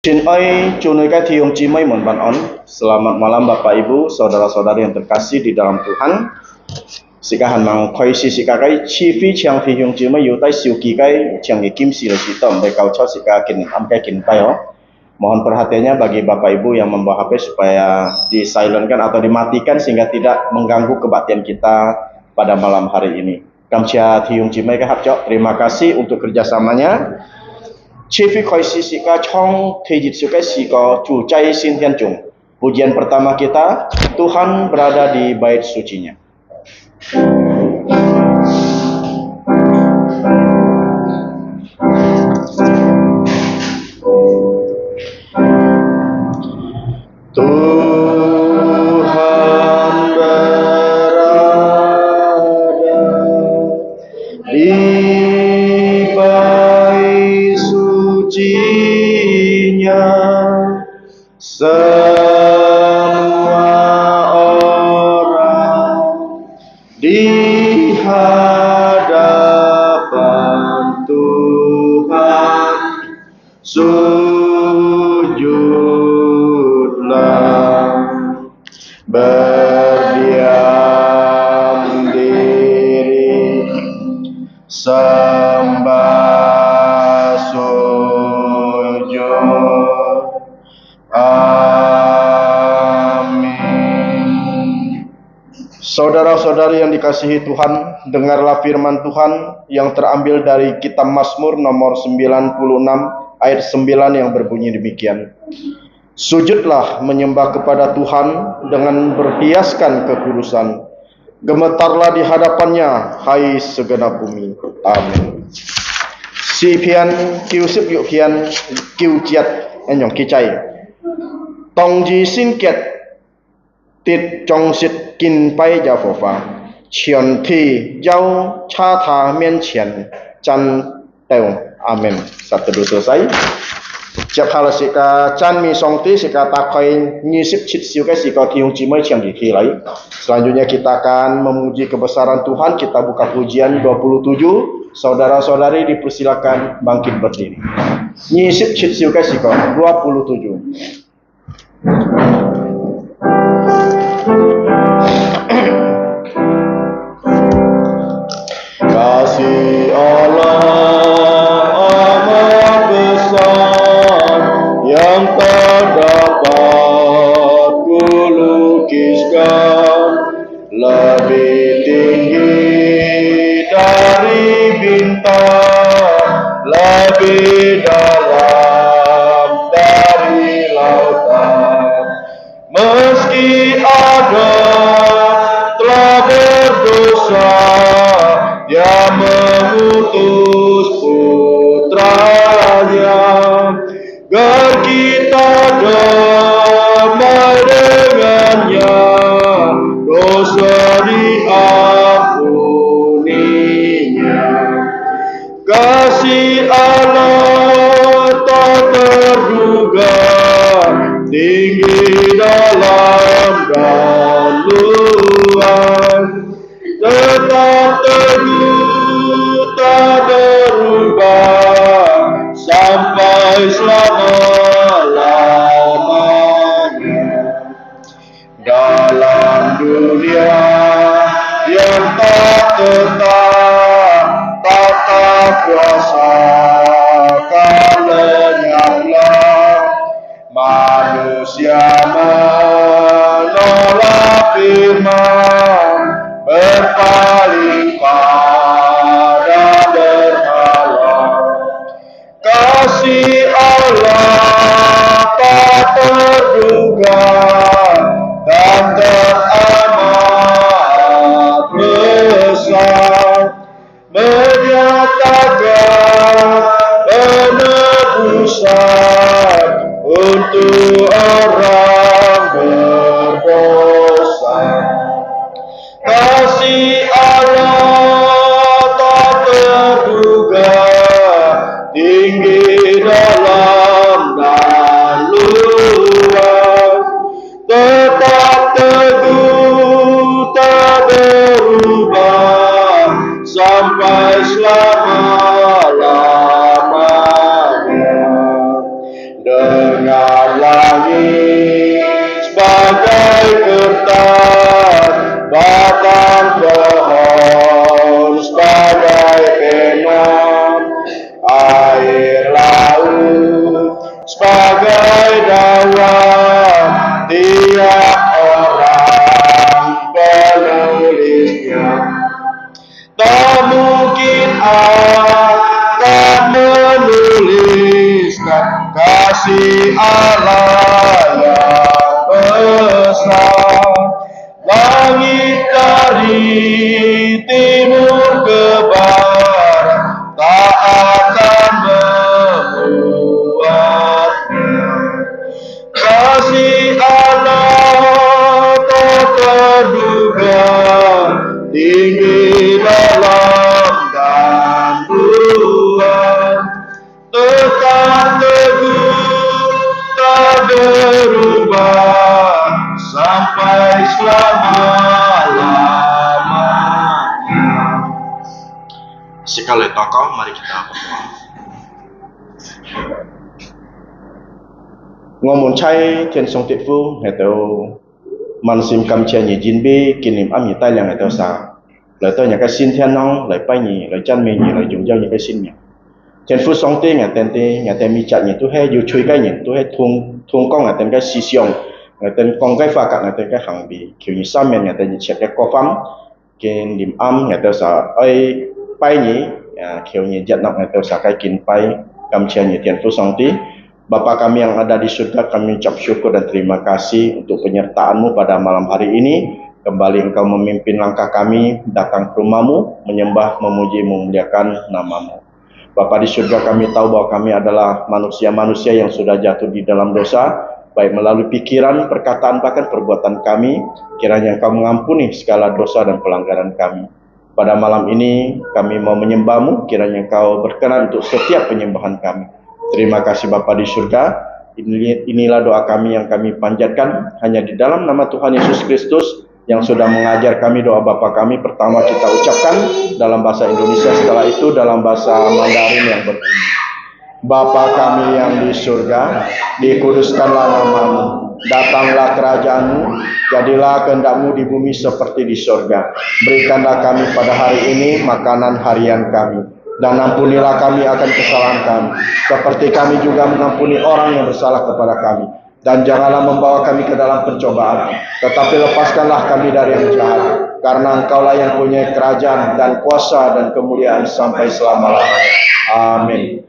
Xin ơi, chunui cái thiung chi mấy mon ban on. Selamat malam Bapak Ibu, saudara-saudari yang terkasih di dalam Tuhan. Sikahan mang khoi si sikakai chi fi chiang fi yung chi mai yu tai siu ki kai chiang ki kim si le si tom de kau chau sikakin am kai kin pai ho. Mohon perhatiannya bagi Bapak Ibu yang membawa HP supaya di silentkan atau dimatikan sehingga tidak mengganggu kebaktian kita pada malam hari ini. Kamcia thiung chi mai ka hap chok. Terima kasih untuk kerjasamanya. Chifi khoi si sika chong thejit sukai sika chu cai sin tian chung. Pujian pertama kita, Tuhan berada di bait sucinya. Tuhan berada di bait sucinya. Semua orang di hadapan Tuhan sujudlah, berdiam diri, sembah sujud. Amin. Saudara-saudari yang dikasihi Tuhan, dengarlah firman Tuhan yang terambil dari kitab Mazmur nomor 96 ayat 9 yang berbunyi demikian. Sujudlah menyembah kepada Tuhan dengan berhiaskan kekudusan. Gemetarlah di hadapannya, hai segenap bumi. Amin. Si pian kiu sip yuk pian kiu chiat enyong kicai. Tong ji sin kiat tit chong sit kin pai ja phổ pha. Chian thi giao cha tha mian chian chan teo. Amin. Satu dua selesai. Siap hal sika chan mi song ti sika takai nyisip cit siu kai sika tiung cimai chiang di kilai. Selanjutnya kita akan memuji kebesaran Tuhan. Kita buka pujian 27. Saudara-saudari dipersilakan bangkit berdiri. Nyisip cit siu kai sika 27. Kasih Allah amat besar yang tak dapat kulukiskan, lebih tinggi dari bintang, lebih dalam dari lautan. Meski Adam telah berdosa, Dia mengutus putranya, agar kita damai dengannya, dosa diampuninya. Kasih Allah tak terduga, tinggi dalam dan luas, tetap teguh tak berubah sampai selama-lamanya. Dalam dunia yang tak tetap, tata kuasa kan lenyaplah. Manusia menolak firman, berpaling pada berhala. Kasih Allah tak terduga dan teramat besar, menyatakan penebusan untuk orang berdosa. Kasih Allah tak terduga, tinggi dalam dan luas, tetap teguh tak berubah sampai selama-lamanya. batang pohon sebagai pena, air laut sebagai dawan, tiap orang penulisnya. Tak mungkin akan menuliskan kasih Allah yang besar. Langit dari timur ke barat tak akan membuatnya. Kasih Allah tak terduga, tinggi dalam dan luas, tetap teguh tak berubah sampai selama-lamanya. Sekali tokoh, mari kita berdoa. Ngomong cai thiên song tiết phu hệ tàu man sim cam chia nhị jin bi kinim am nhị tai liang hệ tàu sa lại tôi nhà cái xin thiên nong lại bay nhị lại chân mi nhị lại dùng dao nhị cái xin nhị thiên phu song ti nhà tên mi chặt nhị tu hay yêu chui cái nhị tu hay thung con nhà tên cái si xiong nhà tên con cái pha cạn nhà tên cái hàng bì kiểu nhị sam nhà tên nhị chặt cái co phắm kinim am nhà tàu sa ai bay nhị kiểu nhị giật nọc nhà tàu sa cái kin bay cam chia nhị thiên phu song ti. Bapa kami yang ada di surga, kami ucap syukur dan terima kasih untuk penyertaan-Mu pada malam hari ini. Kembali Engkau memimpin langkah kami datang ke rumah-Mu, menyembah, memuji, memuliakan nama-Mu. Bapa di surga, kami tahu bahwa kami adalah manusia-manusia yang sudah jatuh di dalam dosa, baik melalui pikiran, perkataan, bahkan perbuatan kami. Kiranya Engkau mengampuni segala dosa dan pelanggaran kami. Pada malam ini kami mau menyembah-Mu, kiranya Engkau berkenan untuk setiap penyembahan kami. Terima kasih Bapa di surga. Inilah doa kami yang kami panjatkan hanya di dalam nama Tuhan Yesus Kristus yang sudah mengajar kami doa Bapa kami. Pertama kita ucapkan dalam bahasa Indonesia, setelah itu dalam bahasa Mandarin yang berbunyi. Bapa kami yang di surga, dikuduskanlah nama-Mu, datanglah kerajaan-Mu, jadilah kehendak-Mu di bumi seperti di surga. Berikanlah kami pada hari ini makanan harian kami. Dan ampunilah kami akan kesalahan kami, seperti kami juga mengampuni orang yang bersalah kepada kami. Dan janganlah membawa kami ke dalam pencobaan, tetapi lepaskanlah kami dari yang jahat. Karena Engkaulah yang punya kerajaan dan kuasa dan kemuliaan sampai selama-lamanya. Amin.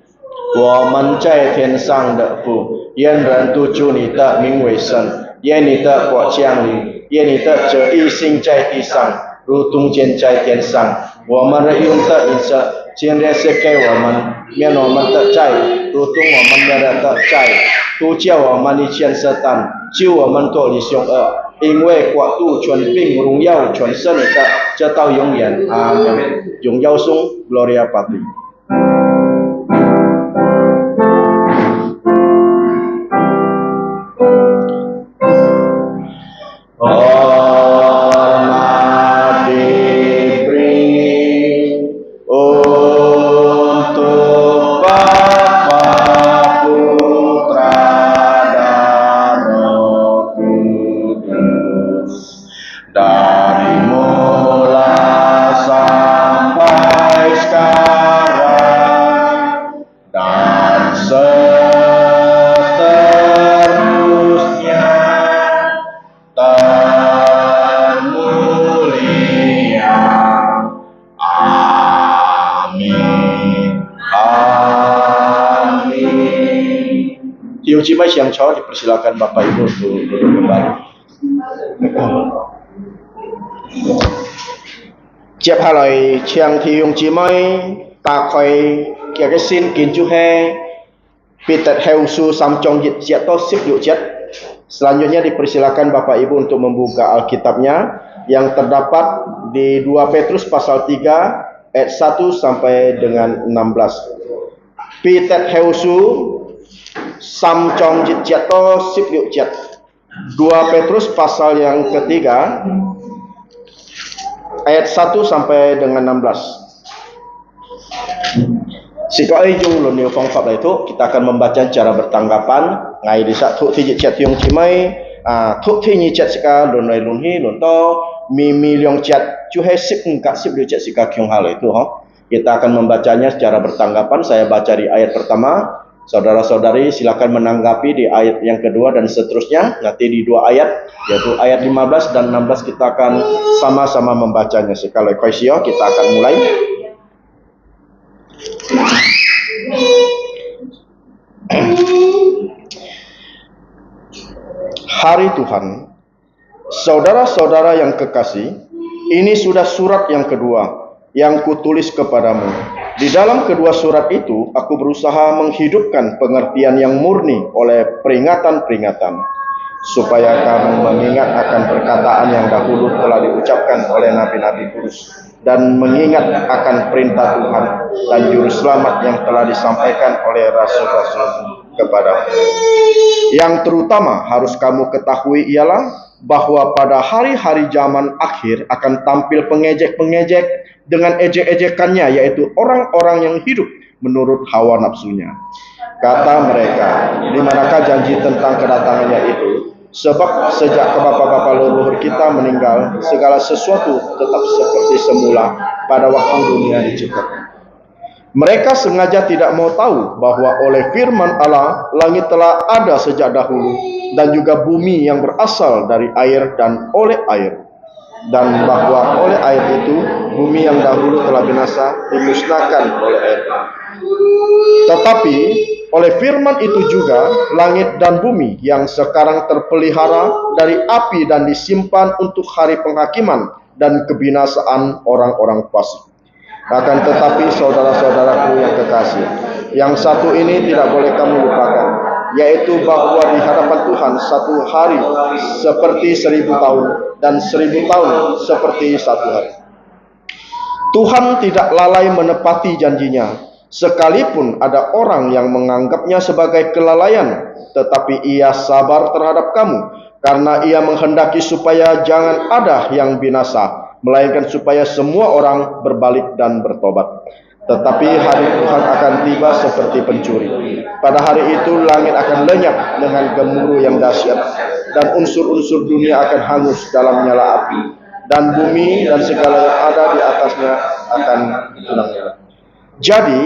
我们在天上的父，愿人都祝你的名为圣，愿你的国降临，愿你的旨意行在地上，如同建在天上。我们的用的饮食，今日赐给我们，免我们的债，如同我们免了的债，不叫我们遇见撒旦，救我们脱离凶恶。因为国度、权柄、荣耀全是你的，直到永远。阿门。荣耀颂 Gloria Patri。Cimai siang cowok dipersilakan Bapak Ibu untuk duduk kembali. Tiếp lời chiang thì yung cimai ta khoi kia cái xin kín chú he pitet heusu samcong jit to sip yuk jet. Selanjutnya dipersilakan Bapak Ibu untuk membuka Alkitabnya yang terdapat di 2 Petrus pasal 3 ayat 1 sampai dengan 16. Pitet heusu samcong jit to sip yuk jet. 2 Petrus pasal yang ketiga ayat 1 sampai dengan 16. Sikai jung lo niu phong phap lai tu, kita akan membaca cara bertanggapan ngai di sak thu thi chat yung chimai thu thi ni chat sika lon lai lon hi lon to mi mi lyong chat cuhai sip engkak sip dia cek sika kyung hal itu Kita akan membacanya secara bertanggapan. Saya baca di ayat pertama, saudara-saudari silakan menanggapi di ayat yang kedua dan seterusnya. Nanti di dua ayat, yaitu ayat 15 dan 16 kita akan sama-sama membacanya. Sekali kaisio kita akan mulai. Hari Tuhan. Saudara-saudara yang kekasih, ini sudah surat yang kedua yang kutulis kepadamu. Di dalam kedua surat itu, aku berusaha menghidupkan pengertian yang murni oleh peringatan-peringatan, supaya kamu mengingat akan perkataan yang dahulu telah diucapkan oleh nabi-nabi kudus, dan mengingat akan perintah Tuhan dan juru selamat yang telah disampaikan oleh rasul-rasul kepadamu. Yang terutama harus kamu ketahui ialah bahwa pada hari-hari zaman akhir akan tampil pengejek-pengejek dengan ejek-ejekannya, yaitu orang-orang yang hidup menurut hawa nafsunya. Kata mereka, di manakah janji tentang kedatangannya itu? Sebab sejak bapak-bapak leluhur kita meninggal, segala sesuatu tetap seperti semula pada waktu dunia diciptakan. Mereka sengaja tidak mau tahu bahwa oleh firman Allah, langit telah ada sejak dahulu, dan juga bumi yang berasal dari air dan oleh air. Dan bahwa oleh air itu, bumi yang dahulu telah binasa dimusnahkan oleh air. Tetapi oleh firman itu juga, langit dan bumi yang sekarang terpelihara dari api dan disimpan untuk hari penghakiman dan kebinasaan orang-orang fasik. Akan tetapi saudara-saudaraku yang kekasih, yang satu ini tidak boleh kamu lupakan, yaitu bahwa di hadapan Tuhan satu hari seperti 1000 tahun dan 1000 tahun seperti satu hari. Tuhan tidak lalai menepati janjinya, sekalipun ada orang yang menganggapnya sebagai kelalaian, tetapi ia sabar terhadap kamu, karena ia menghendaki supaya jangan ada yang binasa, melainkan supaya semua orang berbalik dan bertobat. Tetapi hari Tuhan akan tiba seperti pencuri. Pada hari itu langit akan lenyap dengan gemuruh yang dahsyat, dan unsur-unsur dunia akan hangus dalam nyala api, dan bumi dan segala yang ada di atasnya akan hilang. Jadi,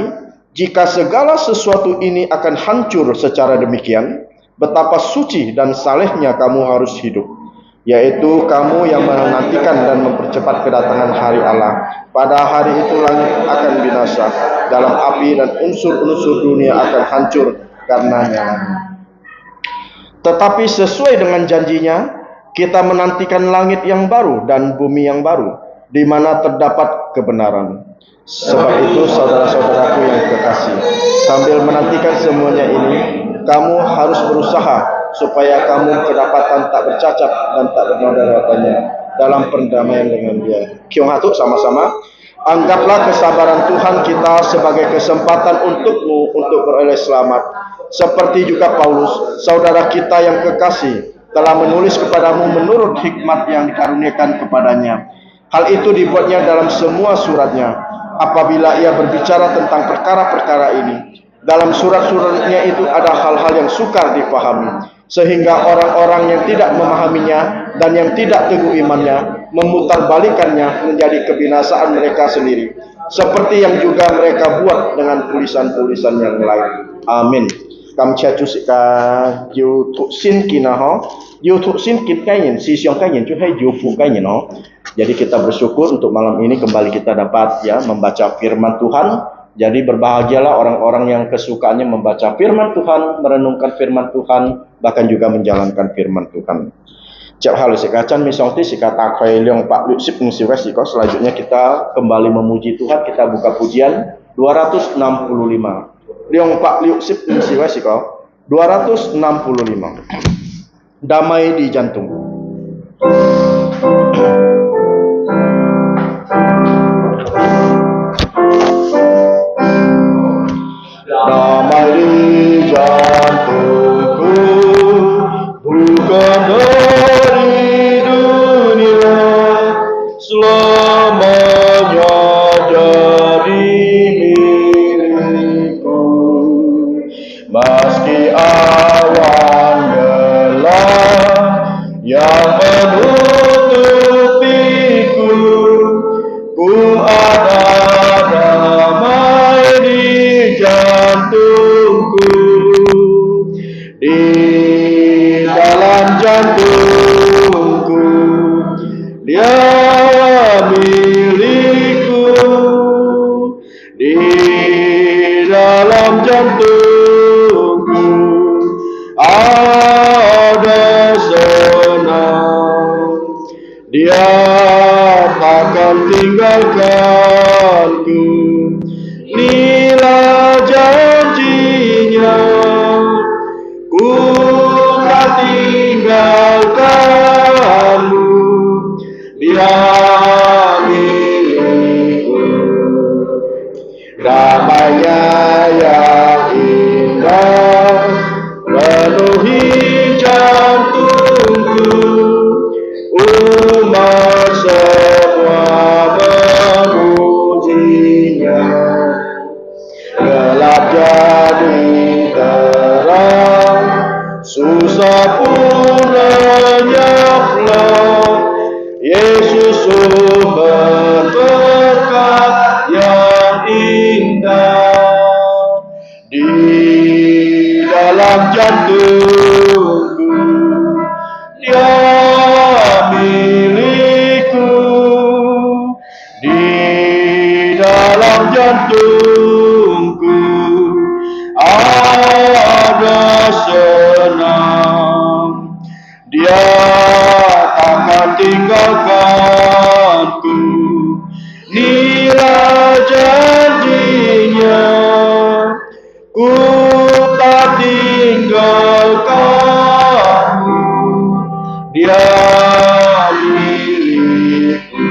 jika segala sesuatu ini akan hancur secara demikian, betapa suci dan salehnya kamu harus hidup, yaitu kamu yang menantikan dan mempercepat kedatangan hari Allah. Pada hari itu langit akan binasa dalam api, dan unsur-unsur dunia akan hancur karenanya. Tetapi sesuai dengan janjinya, kita menantikan langit yang baru dan bumi yang baru, di mana terdapat kebenaran. Sebab itu saudara-saudaraku yang kekasih, sambil menantikan semuanya ini, kamu harus berusaha supaya kamu kedapatan tak bercacat dan tak bernoda padanya dalam perdamaian dengan Dia. Kyung Hatu sama-sama. Anggaplah kesabaran Tuhan kita sebagai kesempatan untukmu untuk beroleh selamat. Seperti juga Paulus, saudara kita yang kekasih, telah menulis kepadamu menurut hikmat yang dikaruniakan kepadanya. Hal itu dibuatnya dalam semua suratnya, apabila ia berbicara tentang perkara-perkara ini. Dalam surat-suratnya itu ada hal-hal yang sukar dipahami, sehingga orang-orang yang tidak memahaminya dan yang tidak teguh imannya memutarbalikannya menjadi kebinasaan mereka sendiri, seperti yang juga mereka buat dengan tulisan-tulisan yang lain. Amin. Kamcia cusika yu thuk sin kinaho, yu thuk sin kit kainin, si siong kainin, cuhai yu pu kainin ho. Jadi kita bersyukur untuk malam ini kembali kita dapat membaca firman Tuhan. Jadi berbahagialah orang-orang yang kesukaannya membaca firman Tuhan, merenungkan firman Tuhan, bahkan juga menjalankan firman Tuhan. Cak hal sikacan misongti sikata koi leong pak lutsip ngsiwes siko. Selanjutnya kita kembali memuji Tuhan. Kita buka pujian 265. Leong pak lutsip ngsiwes siko 265. Damai di jantung. Damai di jantungku, bukan dari dunia, selamanya jadi milikku. Meski awan gelap yang menutupi tinggalkanku. Inilah janjinya, ku tak tinggalkanmu. Dia milikku, damainya yang indah penuhi jantungku. Umat semua memujinya, gelap jadi terang, susah pun lenyaplah. Yesus sumber berkat yang indah, di dalam jantungku Dia milikku, di dalam jantungku ada senang. Dia takkan tinggalkanku. Inilah janjinya, ku tak tinggalkanmu. Dia milikku,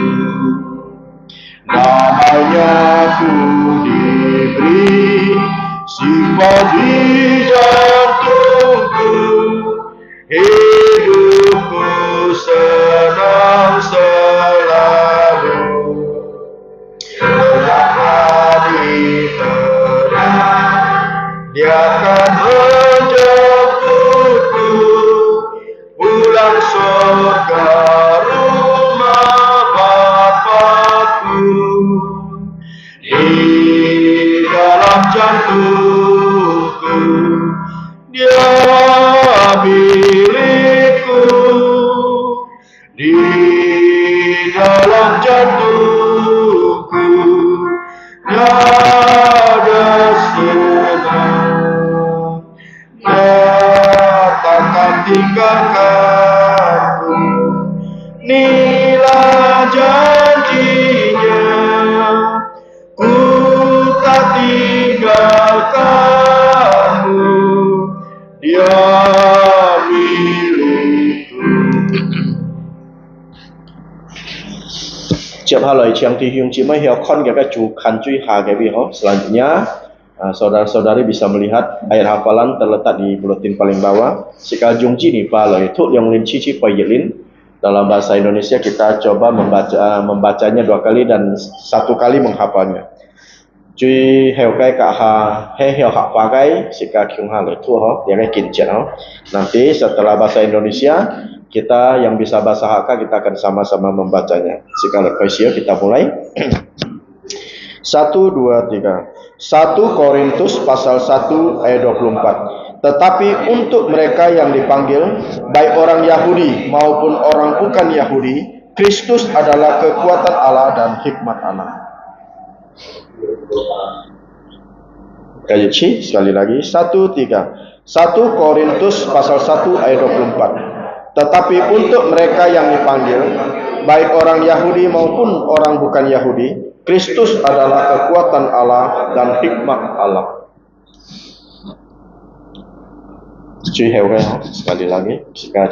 namanya ku diberi, simpan di jantungku. Hidupku senang selalu, hari terang, Dia akan menjemputku pulang surga rumah Bapa-Ku. Di dalam jantungku Dia milikku, di dalam jantungku Dia ada senang. Dia takkan tinggalkanku. Inilah janjinya, ku tak tinggalkanmu. Dia milikku. 接下来，请弟兄姊妹要看kita kan cuy hagabi ho. Selanjutnya, saudara-saudari bisa melihat ayat hafalan terletak di buletin paling bawah. Sikal jungji ni palai tu yang lin cici payelin. Dalam bahasa Indonesia kita coba membacanya 2 kali dan 1 kali menghafalnya. Cuy heo kai ka ha heo hak pakai sikal kyung ha le tu ho, dia kai kincet ho. Nanti setelah bahasa Indonesia, kita yang bisa bahasa Hakka kita akan sama-sama membacanya. Sekarang kita mulai. 1, 2, 3. 1 Korintus pasal 1 ayat 24. Tetapi untuk mereka yang dipanggil, baik orang Yahudi maupun orang bukan Yahudi, Kristus adalah kekuatan Allah dan hikmat Allah. Ayat C sekali lagi. 1, 3. 1 Korintus pasal 1 ayat 24. Tetapi untuk mereka yang dipanggil, baik orang Yahudi maupun orang bukan Yahudi, Kristus adalah kekuatan Allah dan hikmat Allah. Sekali lagi, sekali lagi. 1,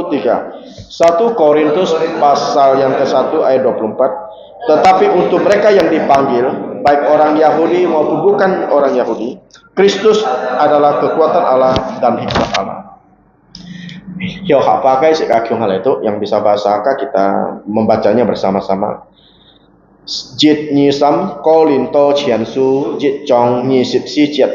3. 1 Korintus pasal yang ke-1 ayat 24. Tetapi untuk mereka yang dipanggil, baik orang Yahudi maupun bukan orang Yahudi, Kristus adalah kekuatan Allah dan hikmat Allah. Hio hak pakai sekakyung hal itu yang bisa bahasa Hakka kita membacanya bersama-sama. Jit nyi sam kolinto qiansu jit chong nyi sip si jiet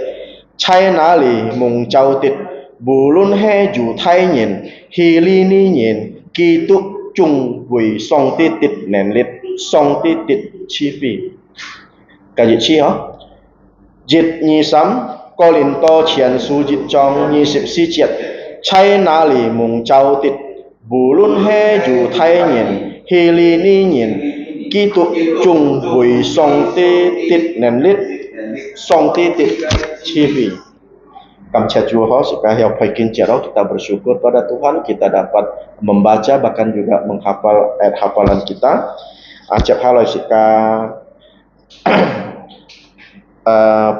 chai na li mung chau tit bulun he ju thai nyin hi li ni nyin ki tu chung hui song ti tit nen lit song ti tit chi phi. Cái gì chi hả? Jit nyi sam kolinto qiansu jit chong nyi sip si jiet chai na li mung chau tit bulun he ju thai nyin hi li ni nyin ki tu chung hui song ti tit nen lit song ti tit chi phi. Kamchajuho sika yang paikin cerau, kita bersyukur pada Tuhan kita dapat membaca bahkan juga menghafal ayat hafalan kita. Acap haloi sika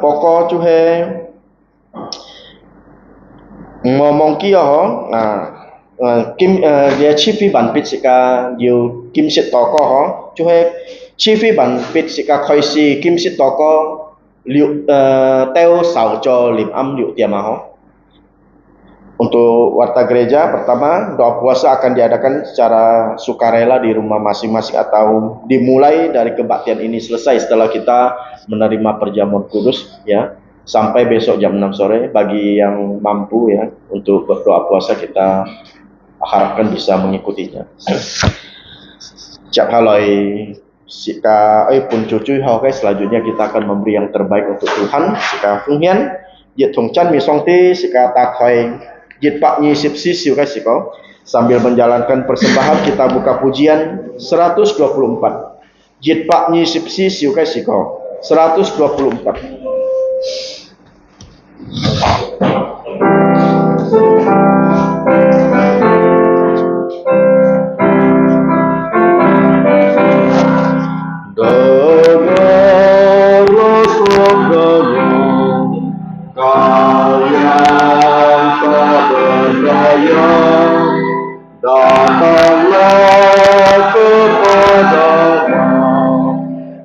pokok cuhe ngomong kia ho kim dia chifi ban pit sika yu kim sit toko ho cuhe chifi ban pit sika khoi si kim sit toko liu teo sao cho lim am liu tiama ho. Untuk warta gereja, pertama doa puasa akan diadakan secara sukarela di rumah masing-masing atau dimulai dari kebaktian ini selesai setelah kita menerima perjamuan kudus ya, sampai besok jam 6 sore. Bagi yang mampu ya untuk berdoa puasa, kita harapkan bisa mengikutinya. Cak haloi sika pun cucu hau guys, selanjutnya kita akan memberi yang terbaik untuk Tuhan. Sika funghian yet thong chan mi song ti sika takhoi Jit Pak Nyi Sipsi Siu guys siko. Sambil menjalankan persembahan kita buka pujian 124. Jit Pak Nyi Sipsi Siu guys siko 124. Datanglah kepada-Nya,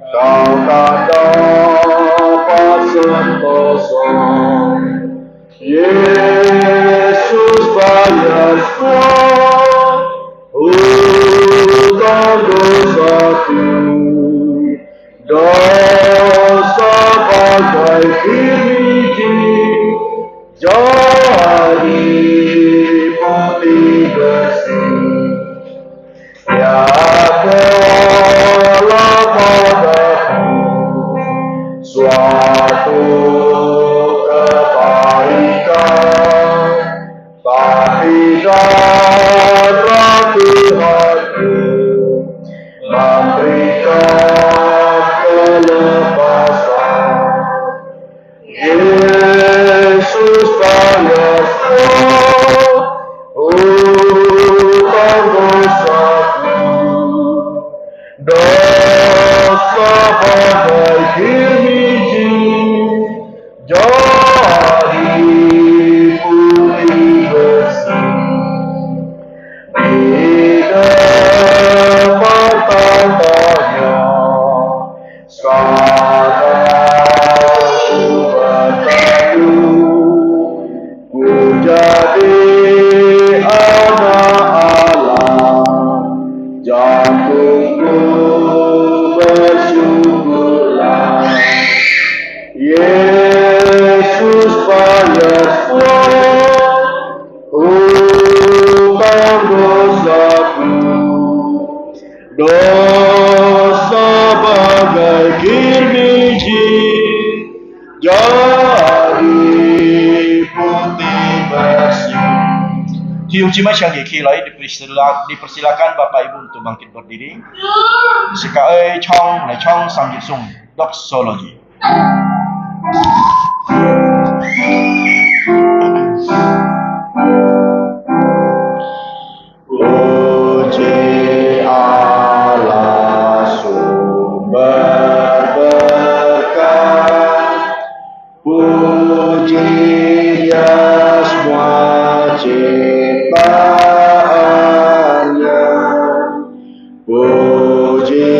kau tak dapat sentosa. Yesus bayar semua hutang dosaku, dosa bagai biji jadi putih bersih. Ya telah padaku suatu kebaikan, tapi darah Tuhanku memberikan kelepasan. Yesus bayar semua hutang dosaku, dosa bagai biji jadi putih bersih. Di depan tandanya sekarang ku jadi anak Allah, jantungku bersyukurlah. Yesus bayar semua hutang dosaku, dosa bagai biji jadi putih bersih. Tiung Cimai yang dikilai dipersilakan Bapak Ibu untuk bangkit berdiri. Sika chong na chong samjit sung doxology. Puji Allah sumber berkat, puji Dia semua ciptaannya, puji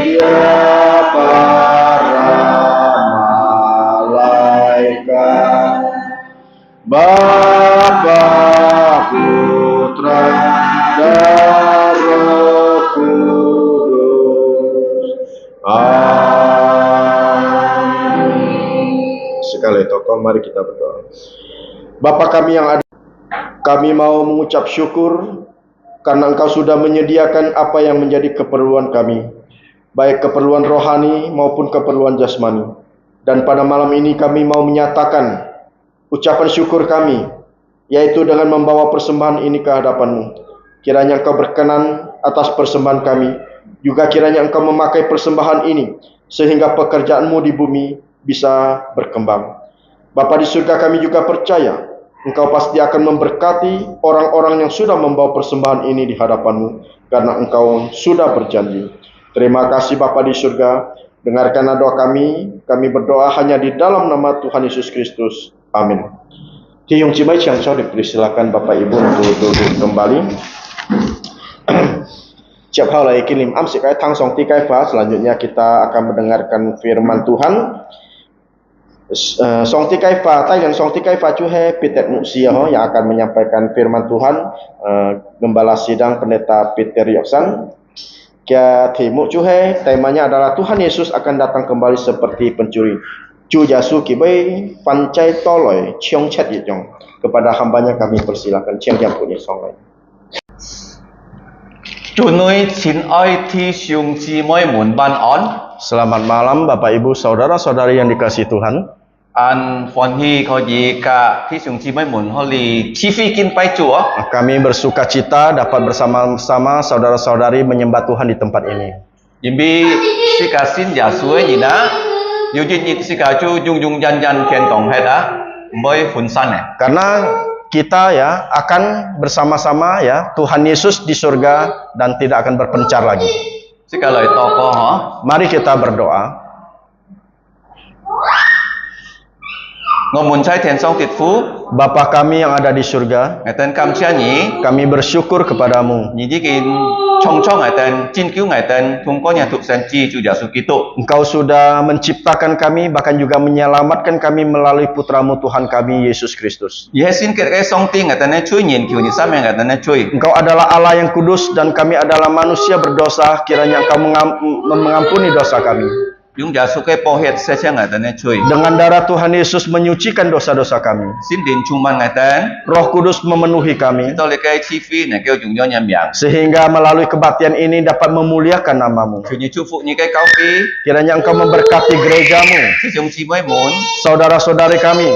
Dia para malaikat, Bapa, Putra, dan Roh Kudus. Amin. Sekali tokoh, mari kita berdoa. Bapa kami yang ada, kami mau mengucap syukur karena Engkau sudah menyediakan apa yang menjadi keperluan kami, baik keperluan rohani maupun keperluan jasmani. Dan pada malam ini kami mau menyatakan ucapan syukur kami, yaitu dengan membawa persembahan ini ke hadapan-Mu. Kiranya Engkau berkenan atas persembahan kami, juga kiranya Engkau memakai persembahan ini sehingga pekerjaan-Mu di bumi bisa berkembang. Bapa di surga, kami juga percaya Engkau pasti akan memberkati orang-orang yang sudah membawa persembahan ini di hadapan-Mu, karena Engkau sudah berjanji. Terima kasih Bapa di surga. Dengarkanlah doa kami. Kami berdoa hanya di dalam nama Tuhan Yesus Kristus. Amin. Yang Cimai Ciangcau dipersilakan Bapak Ibu untuk duduk kembali. Siap hal lagi kilim am sikai tang song tikai fa. Selanjutnya kita akan mendengarkan firman Tuhan. Song tikai fa, tai dan song tikai fa cuhe Peter Musia yang akan menyampaikan firman Tuhan. Gembala sidang Pendeta Peter Yoksan. Kia timu cuhe, temanya adalah Tuhan Yesus akan datang kembali seperti pencuri. Cu jasu kibai pancai toloi ciong chat yong. Kepada hambanya kami persilakan ciang yang punya song lain. Selamat malam Bapak Ibu Saudara-saudari yang dikasihi Tuhan. Kami bersuka cita dapat bersama-sama saudara-saudari menyembah Tuhan di tempat ini. Karena kita ya akan bersama-sama ya Tuhan Yesus di surga dan tidak akan berpencar lagi. Mari kita berdoa. Bapa kami yang ada di surga, kami bersyukur kepadamu. Engkau sudah menciptakan kami, bahkan juga menyelamatkan kami melalui putramu Tuhan kami Yesus Kristus. Engkau adalah Allah yang kudus dan kami adalah manusia berdosa. Kiranya Engkau mengampuni dosa kami. Dengan darah Tuhan Yesus menyucikan dosa-dosa kami. Roh Kudus memenuhi kami, sehingga melalui kebaktian ini dapat memuliakan nama-Mu. Kiranya Engkau memberkati gereja-Mu, saudara-saudari kami,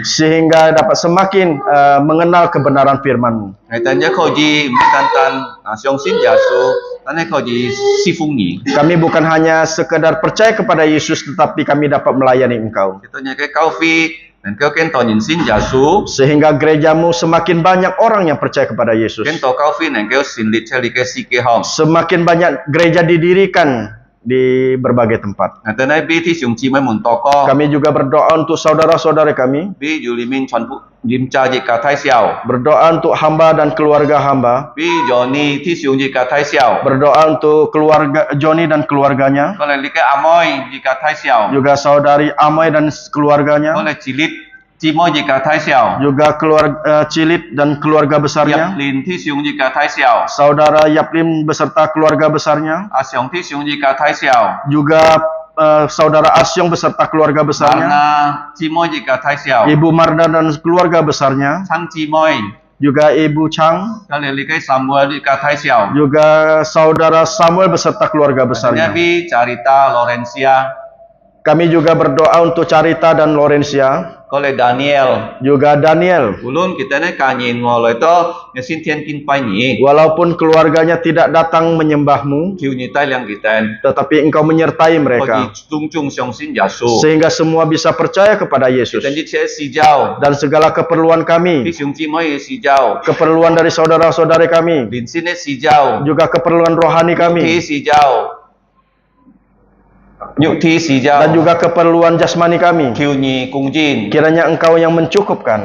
sehingga dapat semakin mengenal kebenaran firman-Mu. Kami bukan hanya sekedar percaya kepada Yesus, tetapi kami dapat melayani Engkau. Sehingga gereja-Mu semakin banyak orang yang percaya kepada Yesus. Semakin banyak gereja didirikan di berbagai tempat. Kami juga berdoa untuk saudara-saudara kami. Berdoa untuk hamba dan keluarga hamba. Berdoa untuk keluarga Johnny dan keluarganya. Juga saudari Amoy dan keluarganya. Juga keluarga Cilit dan keluarga besarnya. Saudara Yaplin beserta keluarga besarnya. Juga saudara Asyong beserta keluarga besarnya. Ibu Marda dan keluarga besarnya. Juga Ibu Chang. Juga saudara Samuel beserta keluarga besarnya. Kami juga berdoa untuk Carita dan Lorencia. Juga Daniel. Walaupun keluarganya tidak datang menyembah-Mu, tetapi Engkau menyertai mereka, sehingga semua bisa percaya kepada Yesus. Dan segala keperluan kami, keperluan dari saudara-saudari kami, juga keperluan rohani kami, dan juga keperluan jasmani kami, kiranya Engkau yang mencukupkan.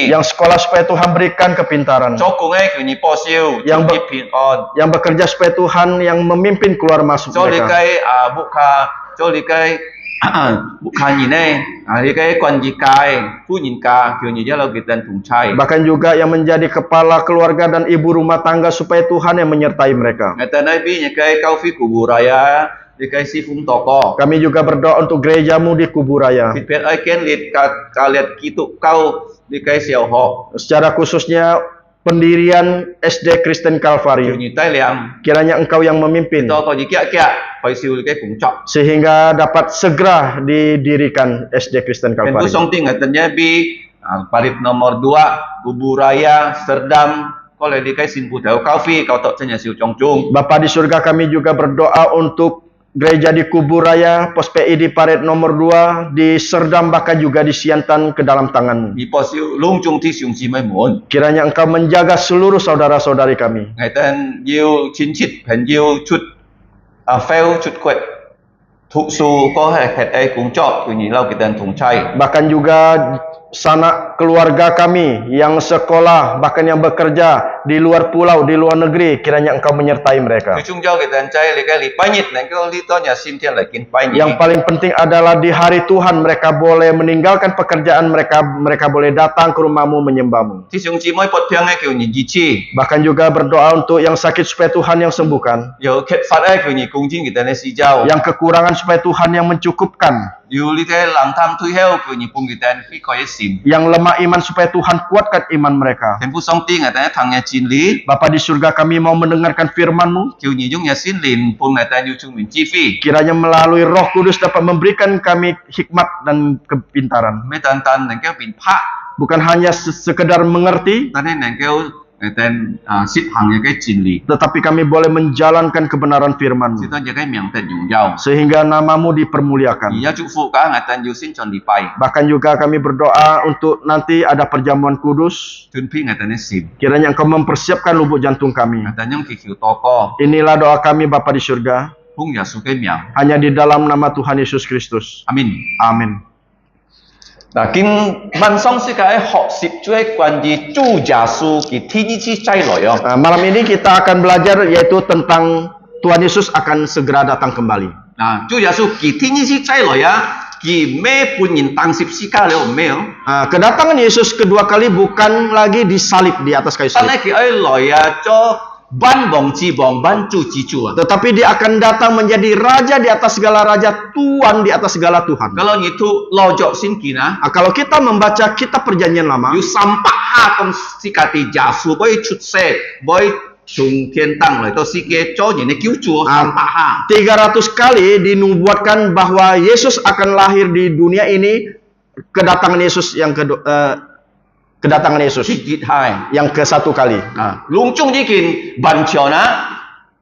Yang sekolah supaya Tuhan berikan kepintaran, yang bekerja supaya Tuhan yang memimpin keluar masuk mereka. Bahkan juga yang menjadi kepala keluarga dan ibu rumah tangga supaya Tuhan yang menyertai mereka. Kami juga berdoa untuk gereja-Mu di Kuburaya. Secara khususnya pendirian SD Kristen Kalvari. Kiranya Engkau yang memimpin, sehingga dapat segera didirikan SD Kristen Kalvari. Parit nomor 2 Kuburaya Serdam. Bapa di surga, kami juga berdoa untuk gereja di Kubur Raya, Pos PI di Paret nomor 2, di Serdam, bahkan juga di Siantan ke dalam tangan-Mu. 而保守隆重弟兄姊妹們， Kiranya Engkau menjaga seluruh saudara-saudari kami. 我哋要親戚朋友出fail 出國，ทุก數個係喺工作，佢哋เราkita同齊。 Bahkan juga sanak keluarga kami yang sekolah, bahkan yang bekerja di luar pulau, di luar negeri, kiranya Engkau menyertai mereka. 最重要嘅人就係你嘅禮拜日能夠呢多日先天嚟見拜日。 Yang paling penting adalah di hari Tuhan mereka boleh meninggalkan pekerjaan mereka, mereka boleh datang ke rumah-Mu menyembah-Mu. 弟兄姊妹不聽嘅叫人醫治， Bahkan juga berdoa untuk yang sakit supaya Tuhan yang sembuhkan, 有缺乏嘅叫人公正嘅人嘅施教， yang kekurangan supaya Tuhan yang mencukupkan, 有呢啲冷淡退休叫人幫佢哋去改善。 yang lemah iman supaya Tuhan kuatkan iman mereka. 天父上帝嘅第一堂嘅真理， Bapa di surga, kami mau mendengarkan firman-Mu. 叫人用嘅心靈幫佢哋要聰明智慧。 Kiranya melalui Roh Kudus dapat memberikan kami hikmat dan kepintaran. ไม่單單能夠變拍， Bukan hanya sekedar mengerti, 但係能夠實行嘅真理， tetapi kami boleh menjalankan kebenaran 使 firman-Mu. 到一個名得榮耀。 Sehingga nama-Mu dipermuliakan. 而家祝福家我哋要先盡禮拜， Bahkan juga kami berdoa untuk nanti ada perjamuan kudus. 團編我哋嘅心， Kiranya Engkau mempersiapkan lubuk jantung kami. 我哋用祈求禱告， Inilah doa kami Bapa di surga, 奉耶穌嘅名， hanya di dalam nama Tuhan Yesus Kristus. 阿門。 Amin. 嗱，今晚上世界學習咗關於主耶穌嘅天主再來哦。 Nah, malam ini kita akan belajar yaitu tentang Tuhan Yesus akan segera datang kembali. 嗱，主耶穌嘅天主再來啊，佢咩半年當十字架了咩哦？ Nah, kedatangan Yesus kedua kali bukan lagi disalib di atas kayu 但 salib, 係佢愛來啊，做萬王之王、萬主之主啊。 tetapi dia akan datang menjadi raja di atas segala raja, Tuhan di atas segala Tuhan. Kalau itu lojok sinkin ah, Nah, kalau kita membaca kitab perjanjian lama, 要300下咁世界地耶穌可以出世，可以從天堂來到世界做人嘅救主300下。 300 kali dinubuatkan bahwa Yesus akan lahir di dunia ini. Kedatangan Yesus yang kedatangan Yesus 節係 yang ke satu kali. 啊，隆重呢件文章啊，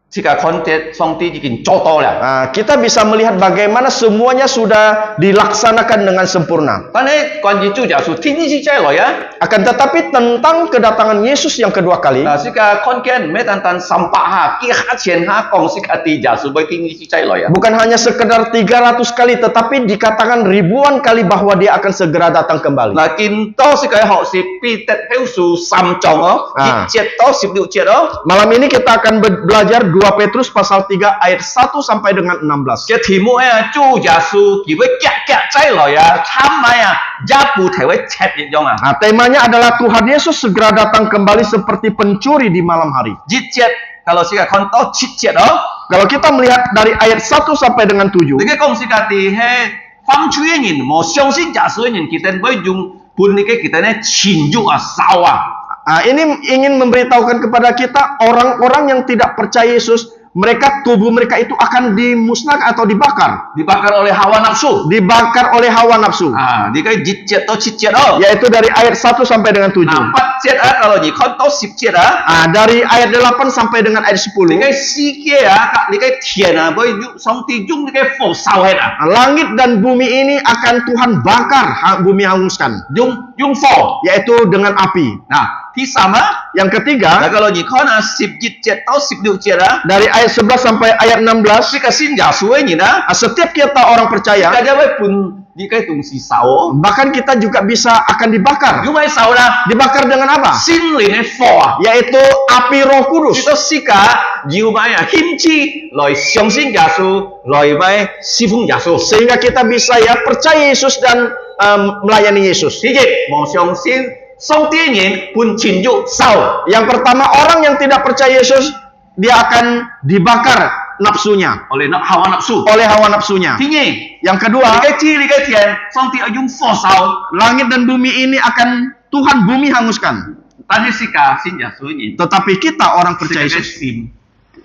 世界看見上帝呢件做到啦。 Nah, kita bisa melihat bagaimana semuanya sudah dilaksanakan dengan sempurna. 但係關於主耶穌天主再來啊， Akan tetapi tentang kedatangan Yesus yang kedua kali, 世界看見唔係單單300下、幾下千下講世界地耶穌會天主再來啊。 bukan hanya sekedar 300 kali, tetapi dikatakan ribuan kali bahwa dia akan segera datang kembali. 嗱，見到世界學是彼得後書3章哦，啊1節到16節哦。 Malam ini kita akan belajar 2 Petrus pasal 3 ayat 1 sampai dengan 16. 嘅題目啊，主耶穌佢會夾再來啊，參買啊，也不提會切一樣啊。 Nah, temanya adalah Tuhan Yesus segera datang kembali seperti pencuri di malam hari. 1節，kalau 世界看到7節哦， Kalau kita melihat dari ayat 1 sampai dengan 7, 你嘅講世界地係犯罪嘅人，冇相信耶穌嘅人，佢哋會用本嚟嘅佢哋咧情慾啊、騷啊。 Nah, ini ingin memberitahukan kepada kita orang-orang yang tidak percaya Yesus, mereka tubuh mereka itu akan dimusnahkan atau dibakar. dibakar oleh hawa nafsu. Dibakar oleh hawa nafsu. Ah, dia kan jicet atau cicet oh. Yaitu dari ayat 1 sampai dengan 7. Nah, 4 cet ah kalau ni kau tahu 10 cet ah. Dari ayat 8 sampai dengan ayat 10. Dia kan sikit ah, kak dia kan tian ah, boy song ti jung dia kan fo sao hết ah. Langit dan bumi ini akan Tuhan bakar, bumi hanguskan. Jung fo. Yaitu dengan api. Nah,ที่3 Yang ketiga, nah kalau ni kau na 10 cet atau 16 cet ah. dari ayat 11 sampai ayat 16, Jika sin Yesus ni nah, setiap kita orang percaya, dia boy pun dia kan tung si sao. bahkan kita juga bisa akan dibakar. Yung may sao lah. Dibakar dengan apa? Sin li ne fo ah. Yaitu api Roh Kudus. Ito sika you may ah himchi loy xiong sin Yesus, loy may sifung Yesus. Sehingga kita bisa ya percaya Yesus dan melayani Yesus. 第一，冇相信上帝人本情欲受， Yang pertama, orang yang tidak percaya Yesus, dia akan dibakar nafsunya 我哋hawa nafsu。 oleh hawa nafsunya. 第二， Yang kedua, 你嘅天，你嘅天，上帝要用火燒， langit dan bumi ini akan Tuhan bumi hanguskan. 但係世界信耶穌人， Tetapi kita orang 世 percaya 界嘅 Yesus, 心，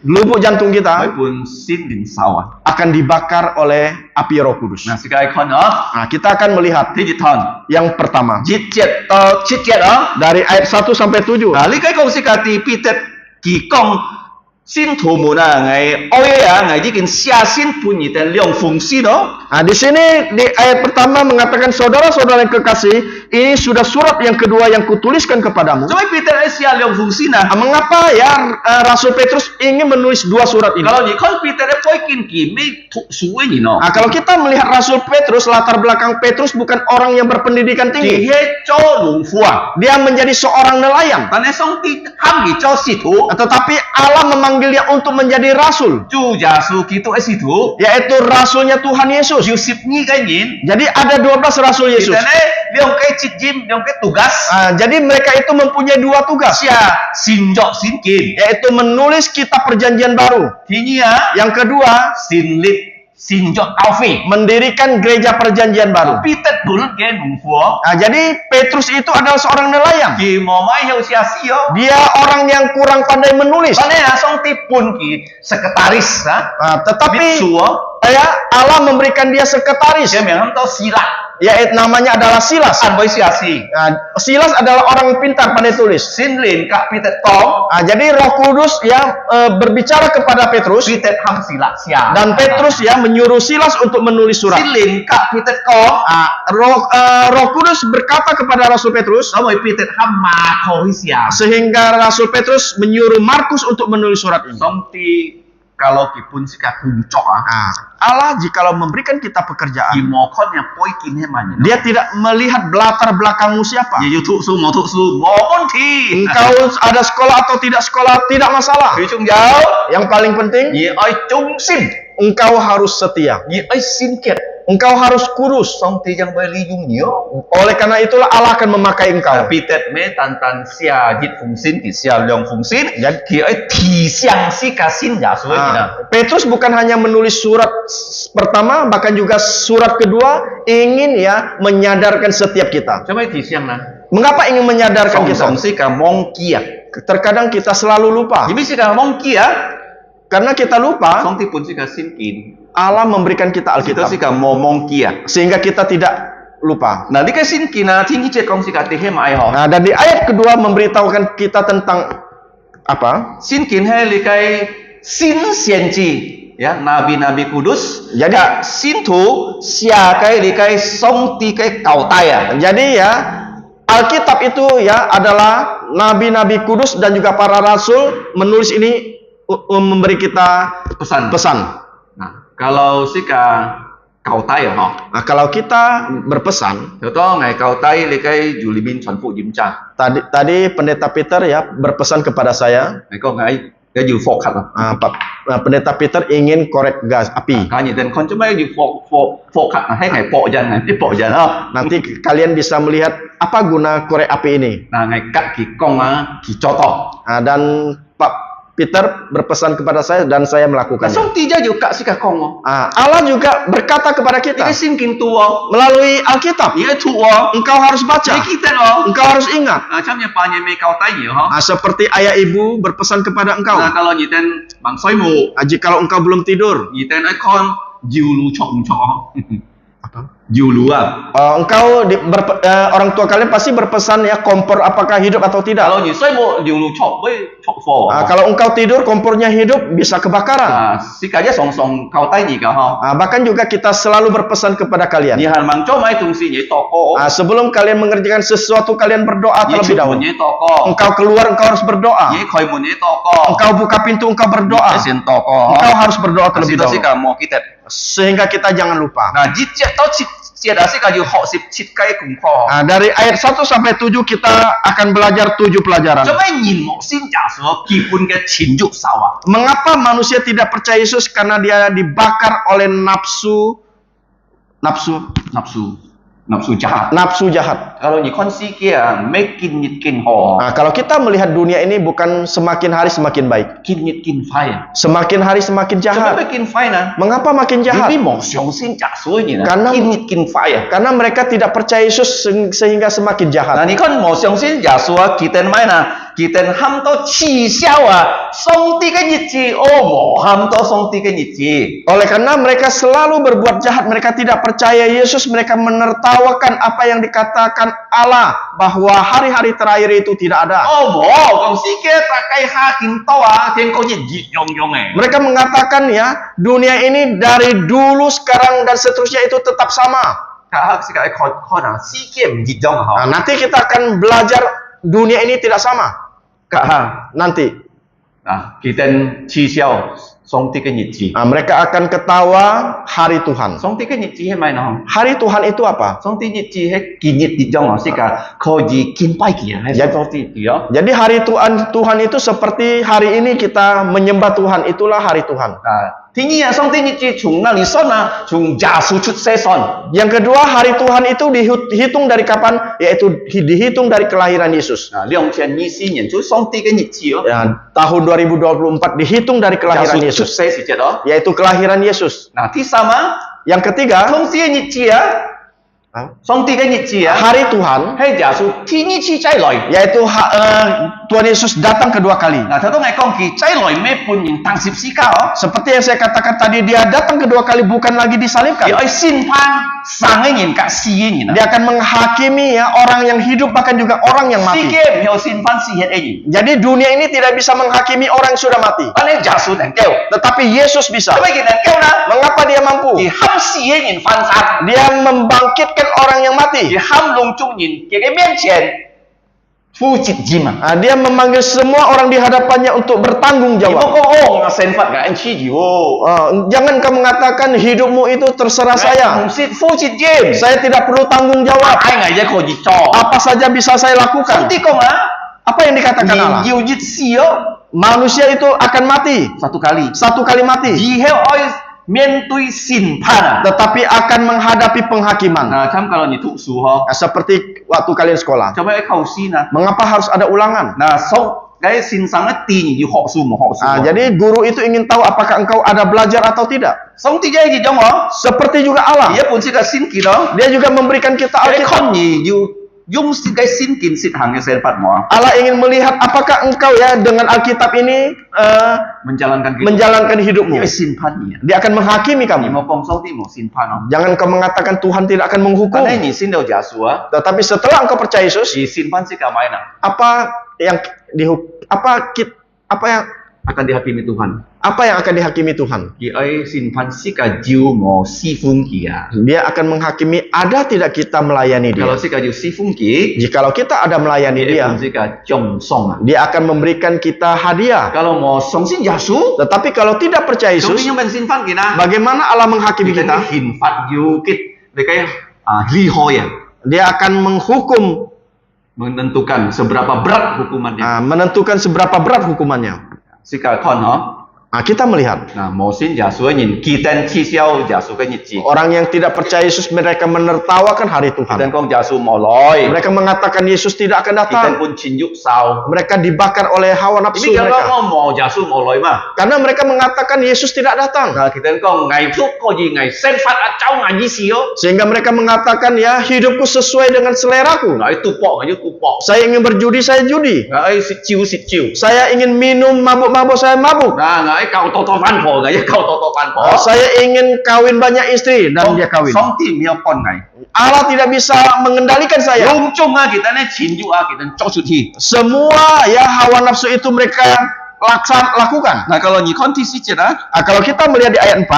lubuk jantung 佢 kita 本心靈受啊。 akan dibakar oleh api Roh Kudus. 嗱，世界看啊， Nah, kita akan melihat 第一堂， yang pertama 一節到7節啊。 dari ayat 1 sampai 7. 嗱，你嘅講世界第彼得佢講信徒們啊，係愛啊，係呢件寫信俾你哋兩封信咯。 Nah, di sini di ayat pertama mengatakan saudara-saudara yang kekasih, ini sudah surat yang kedua yang kutuliskan kepadamu. 做咩彼得係寫兩封信啊？ Nah, mengapa ya Rasul Petrus ingin menulis dua surat ini? Kalau 你看彼得咧背經記咩讀書嘅人咯， Nah, kalau kita melihat Rasul Petrus, latar belakang Petrus bukan orang yang berpendidikan 佢 tinggi. 係做農夫啊， Dia menjadi seorang nelayan. 但係上帝喊佢做使徒， Tetapi Allah memanggil dia untuk menjadi rasul, 主耶穌基督嘅使徒， yaitu rasulnya Tuhan Yesus. 有12個人， Jadi ada 12 rasul 彼 Yesus. 得咧兩個職任，兩個 tugas， Jadi mereka itu mempunyai dua tugas, 寫新約聖經， yaitu menulis kitab perjanjian baru. 第二 Yang kedua, 建立新約教會。 mendirikan gereja perjanjian baru. 彼得本嘅農夫， Jadi Petrus itu adalah seorang nelayan. 佢冇買有寫詩哦。 Dia orang yang kurang pandai menulis. 但係啊，上帝本佢 sekretaris 啊， Tetapi 秘書啊， Allah memberikan dia sekretaris, 佢名都希臘， yaitu namanya adalah Silas. 按會寫詩。 Silas adalah orang pintar pandai tulis. 聖靈甲彼得講， Jadi Roh Kudus ya berbicara kepada Petrus 彼得喊希臘寫。 dan Petrus ya menyuruh Silas untuk menulis surat. 聖靈甲彼得講， Roh Kudus berkata kepada Rasul Petrus 因為彼得喊馬可去寫。 sehingga Rasul Petrus menyuruh Markus untuk menulis surat ini. 上帝kalau kipun sika kunco Allah jikalau memberikan kita pekerjaan, imokon yang poi kini mana. Dia tidak melihat latar belakangmu siapa. Ye tuk su mo monti. Engkau ada sekolah atau tidak sekolah tidak masalah. Ye chung jauh. Yang paling penting, Ye ai chung sin. engkau harus setia. Ye ai sin kiat. Engkau harus kurus. Song ti yang bai li yung nyo. Oleh karena itulah Allah akan memakai engkau. Pi tet me tan tan sia jit fung sin ki sia leong fung sin. Jadi ki ai ti siang si ka sin ya so Petrus bukan hanya menulis surat pertama, bahkan juga surat kedua ingin ya menyadarkan setiap kita. Coba ti siang nah. Mengapa ingin menyadarkan kita? Song si ka mong kia. Terkadang kita selalu lupa. Jadi si ka mong kia. Karena kita lupa, Song ti pun si ka sin kin. Allah memberikan kita Kita Alkitab si ka momong kia. sehingga kita tidak lupa. Nah, di ka sin kina tinggi cek kong si ka tehe mai ho. Nah, dan di ayat kedua memberitahukan kita tentang apa? Sin kin he li kai sin sienci. Ya, nabi-nabi kudus. Jadi Sin tu sia kai li kai song ti kai kau taya. Jadi ya, Alkitab itu ya adalah nabi-nabi kudus dan juga para rasul menulis ini memberi kita Pesan. pesan. Nah, kalau si ka kau taya ho. Nah, kalau kita berpesan, Contoh ngai kau tai li kai Julimin Chuan Fu Yim Cha. tadi pendeta Peter ya berpesan kepada saya, Ngai ko ngai cái dự phột khát pendeta Peter ingin korek gas api. Cái gì dan kon cuma dự phột khát hay ngày bộ dần này tiếp bộ dần Nanti kalian bisa melihat apa guna korek api ini. Nah ngày cắt ki kong ki coto. Nah, dan Pak Peter berpesan kepada saya dan saya melakukannya. Song tija juga si ka kong. Allah juga berkata kepada kita Cái sin kin tua. melalui Alkitab. Ye tua. Engkau harus baca. Cái kita lo. Engkau harus ingat. Trong nhà pa nhà me kau tai nhiều ha. Seperti ayah ibu berpesan kepada engkau. Nah kalau nyiten bang soi mu. Jikalau engkau belum tidur, Nyiten ai kon jiu lu chok chok. apa? Jiu lu orang tua kalian pasti berpesan ya kompor apakah hidup atau tidak. Kalau nyi soi mu jiu lu chok với chok fo. Kalau engkau tidur kompornya hidup bisa kebakaran. Si ka song song kau tai ni ka ha. Bahkan juga kita selalu berpesan kepada kalian. Ni han mang cho mai tung si nyi toko. Sebelum kalian mengerjakan sesuatu kalian berdoa terlebih dahulu. Nyi toko. Engkau keluar engkau harus berdoa. Nyi khoi mun nyi toko. Engkau buka pintu engkau berdoa. Sin toko. Engkau harus berdoa terlebih Si ka dahulu. mo kita. Sehingga kita jangan lupa. Nah, jit tau chit si ka ju ho sip chit kai kung kho. Dari ayat 1 sampai 7 kita akan belajar 7 pelajaran. Coba nhìn mo sin ja so ki pun ke chin juk sawa. Mengapa manusia tidak percaya Yesus? Karena dia dibakar oleh nafsu jahat. Kalau ni kon si kia make kin nit kin ho. Kalau kita melihat dunia ini bukan semakin hari semakin baik, Kin nit kin fire. semakin hari semakin Coba jahat. make kin fire na. Mengapa makin jahat? Jadi mo xiong sin ja so ni na. Karena- Kin nit kin fire. Karena mereka tidak percaya Yesus sehingga semakin jahat. Nah, ni kon mo xiong sin ja so kita mai na. kita ham to chi xiao song ti cái nhật chi mo ham to song ti cái nhật chi. Oleh karena mereka selalu berbuat jahat, mereka tidak percaya Yesus, mereka menertawakan apa yang dikatakan Allah bahwa hari-hari terakhir itu tidak ada. Mo kong si ke pakai hakim to thiên có nhật ji yong yong Mereka mengatakan ya, dunia ini dari dulu, sekarang dan seterusnya itu tetap sama. Nah, nanti kita akan belajar dunia ini tidak sama. Nanti. Nah, kita chi xiao song ti cái nhật chi. Mereka akan ketawa hari Tuhan. Song ti cái nhật chi hay mai nào? Hari Tuhan itu apa? Song ti nhật chi hay kỷ nhật di jong sih ka kau ji kin pai kia hay song ti dia. Jadi hari Tuhan itu seperti hari ini kita menyembah Tuhan, itulah hari Tuhan. Tinggi song ti nhật chi chung na li son chung ja su chut se son. Yang kedua, hari Tuhan itu dihitung dari kapan? Yaitu dihitung dari kelahiran Yesus. Song ti cái nhật chi tahun 2024 dihitung dari kelahiran Yesus. Yaitu kelahiran Yesus. Nah, sama. Yang ketiga, hari Tuhan, yaitu Tuhan Yesus datang kedua kali. Seperti yang saya katakan tadi, dia datang kedua kali bukan lagi disalibkan. Dia akan menghakimi ya orang yang hidup, bahkan juga orang yang mati. Jadi dunia ini tidak bisa menghakimi orang yang sudah mati. Tetapi Yesus bisa. Mengapa dia mampu? Dia membangkitkan orang yang mati. Dia memanggil semua orang di hadapannya untuk bertanggung jawab. Jangan kau mengatakan hidupmu itu terserah saya. Saya tidak perlu tanggung jawab. Apa saja bisa saya lakukan. Apa yang dikatakan Allah? Manusia itu akan mati. Satu kali mati. Tetapi akan menghadapi penghakiman. Seperti waktu kalian sekolah. Mengapa harus ada ulangan? Jadi guru itu ingin tahu apakah engkau ada belajar atau tidak. Seperti juga Allah. Dia juga memberikan kita Alkitab. Allah ingin melihat apakah engkau ya dengan Alkitab ini menjalankan hidupmu. Dia akan menghakimi kamu. Jangan kau mengatakan Tuhan tidak akan menghukum. Tetapi setelah engkau percaya Yesus, apa yang akan dihakimi Tuhan? Apa yang akan dihakimi Tuhan? Dia akan menghakimi ada tidak kita melayani dia. Jikalau kita ada melayani dia, dia akan memberikan kita hadiah. Tetapi kalau tidak percaya Yesus, bagaimana Allah menghakimi kita? Dia akan menghukum, menentukan seberapa berat hukumannya. Kita melihat orang yang tidak percaya Yesus, mereka menertawakan hari Tuhan. Mereka mengatakan Yesus tidak akan datang. Mereka dibakar oleh hawa nafsu mereka. Karena mereka mengatakan Yesus tidak datang. Sehingga mereka mengatakan ya hidupku sesuai dengan seleraku. Saya ingin berjudi, saya judi. Saya ingin minum, mabuk-mabuk, saya mabuk. Saya ingin kawin banyak istri dan dia kawin. Allah tidak bisa mengendalikan saya. Semua ya hawa nafsu itu mereka lakukan. Kalau kita melihat di ayat 4,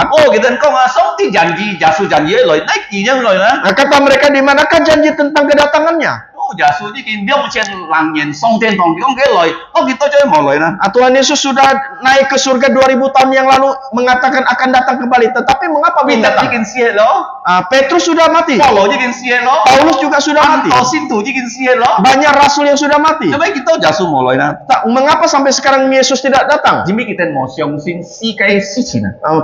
kata mereka di manakah janji tentang kedatangannya? Tuhan Yesus sudah naik ke surga 2000 tahun yang lalu, mengatakan akan datang kembali. Tetapi mengapa belum datang? Petrus sudah mati. Paulus juga sudah mati. Banyak rasul yang sudah mati. Mengapa sampai sekarang Yesus tidak datang?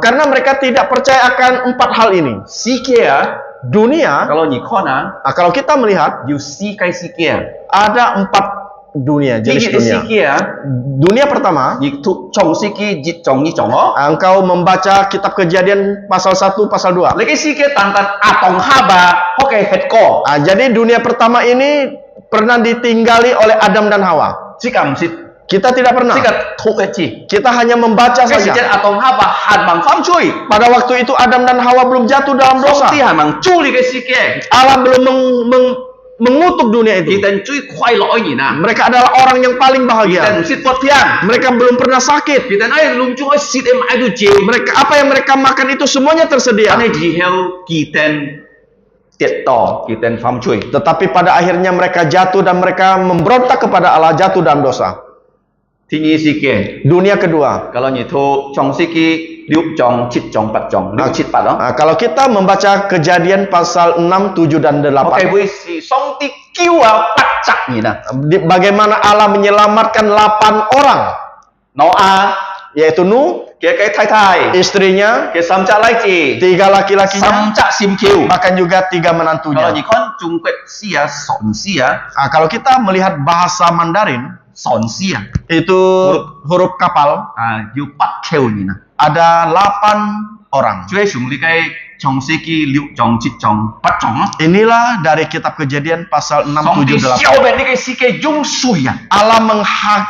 Karena mereka tidak percaya akan 4 hal ini. Dunia, kalau kita melihat ada 4 dunia, jenis dunia. Dunia pertama, engkau membaca kitab Kejadian pasal 1, pasal 2. Jadi dunia pertama ini pernah ditinggali oleh Adam dan Hawa. Jika mesti Kita tidak pernah. jika thuộc cái gì Kita hanya membaca cái sự saja. chết atom ha và hàn bằng phạm chui Pada waktu itu Adam dan Hawa belum jatuh dalam song dosa. ti hàn bằng chui đi cái sự kia Allah belum mengutuk dunia thì itu. tên chui khoai lỗi nhỉ nè Mereka adalah orang yang paling thì bahagia. tên xịt bọt thiang Mereka belum pernah sakit. thì tên ấy lung chung ấy xịt em ai tu chiều Apa yang mereka makan itu semuanya tersedia. anh ấy gì heo kỳ tên tiệt tỏ kỳ tên phạm chui Tetapi pada akhirnya mereka jatuh dan mereka memberontak kepada Allah, jatuh dalam dosa. thì như sự kia Dunia kedua. kalau như thu trong sự kia liu trong chít trong bát trong liu chít bát đó Nah, kalau kita membaca Kejadian pasal 6, 7 dan 8. okay với sự song ti kêu à bắt chặt nhỉ nè Bagaimana Allah menyelamatkan 8 orang, nó a yaitu Nuh, cái thay thay istrinya, cái sam chả lấy gì 3 laki-lakinya, sam chả sim kêu bahkan juga 3 kalau menantunya. như con Trung Quốc sia son sia Nah, kalau kita melihat bahasa Mandarin, son sia itu huruf kapal, yêu bắt kêu nhỉ nè ada 8 orang. Chúa chúng đi cái trong sự kia liu trong chít trong bắt trong á Inilah dari kitab Kejadian pasal 6, song ti 7, 8. siêu bên đi cái sự kia dung sui à Allah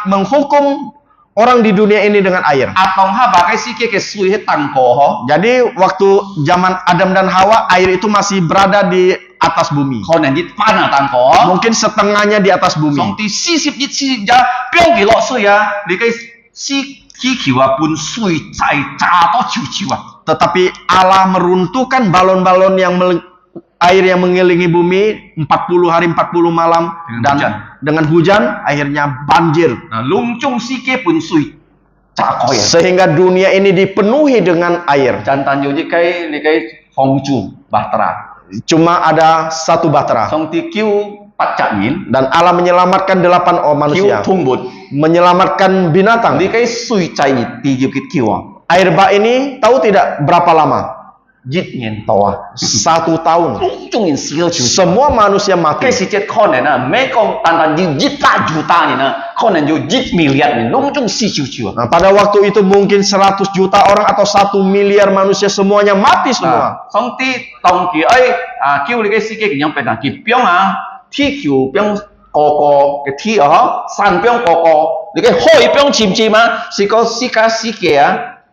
menghukum orang di dunia ini dengan air. atong ha ba cái sự kia cái sui hết tăng cổ ho Jadi waktu zaman Adam dan Hawa, air itu masih berada di atas bumi. con này nhít pan à tăng cổ Mungkin setengahnya di atas bumi. song ti si sip nhít si ja biong kỳ lọ sui à đi cái si khí chiều à bun sui chạy cha to chiều chiều à Tetapi Allah meruntuhkan balon-balon air yang mengelilingi bumi 40 hari 40 malam Dengan dan hujan. dengan hujan akhirnya banjir. lung chung si kia bun sui cha coi à Sehingga dunia ini dipenuhi dengan air. chan tan yo như cái phong chu bahtera Cuma ada 1 bahtera. song ti kêu bắt chặt nhìn Dan Allah menyelamatkan 8 kêu manusia. thung bột Menyelamatkan binatang. đi cái sui chạy nhít ti yêu cái kêu à Air bah ini tahu tidak berapa lama? giết nhiên to à 1 tahun. lung chung nhìn siêu chiều Semua manusia mati. cái sự chết con này nè mấy con tan tan như giết ta juta này nè con này yo giết miliar này lung chung si chiều chiều Nah, pada waktu itu mungkin 100 juta orang atau 1 miliar manusia semuanya mati semua. song ti tông kỳ ấy kêu đi cái sự kia cái nhóm bên là kỳ biong à thi kêu biong co cái thi ở san biong co đi cái hoi biong chim chim mà si có si cá si kia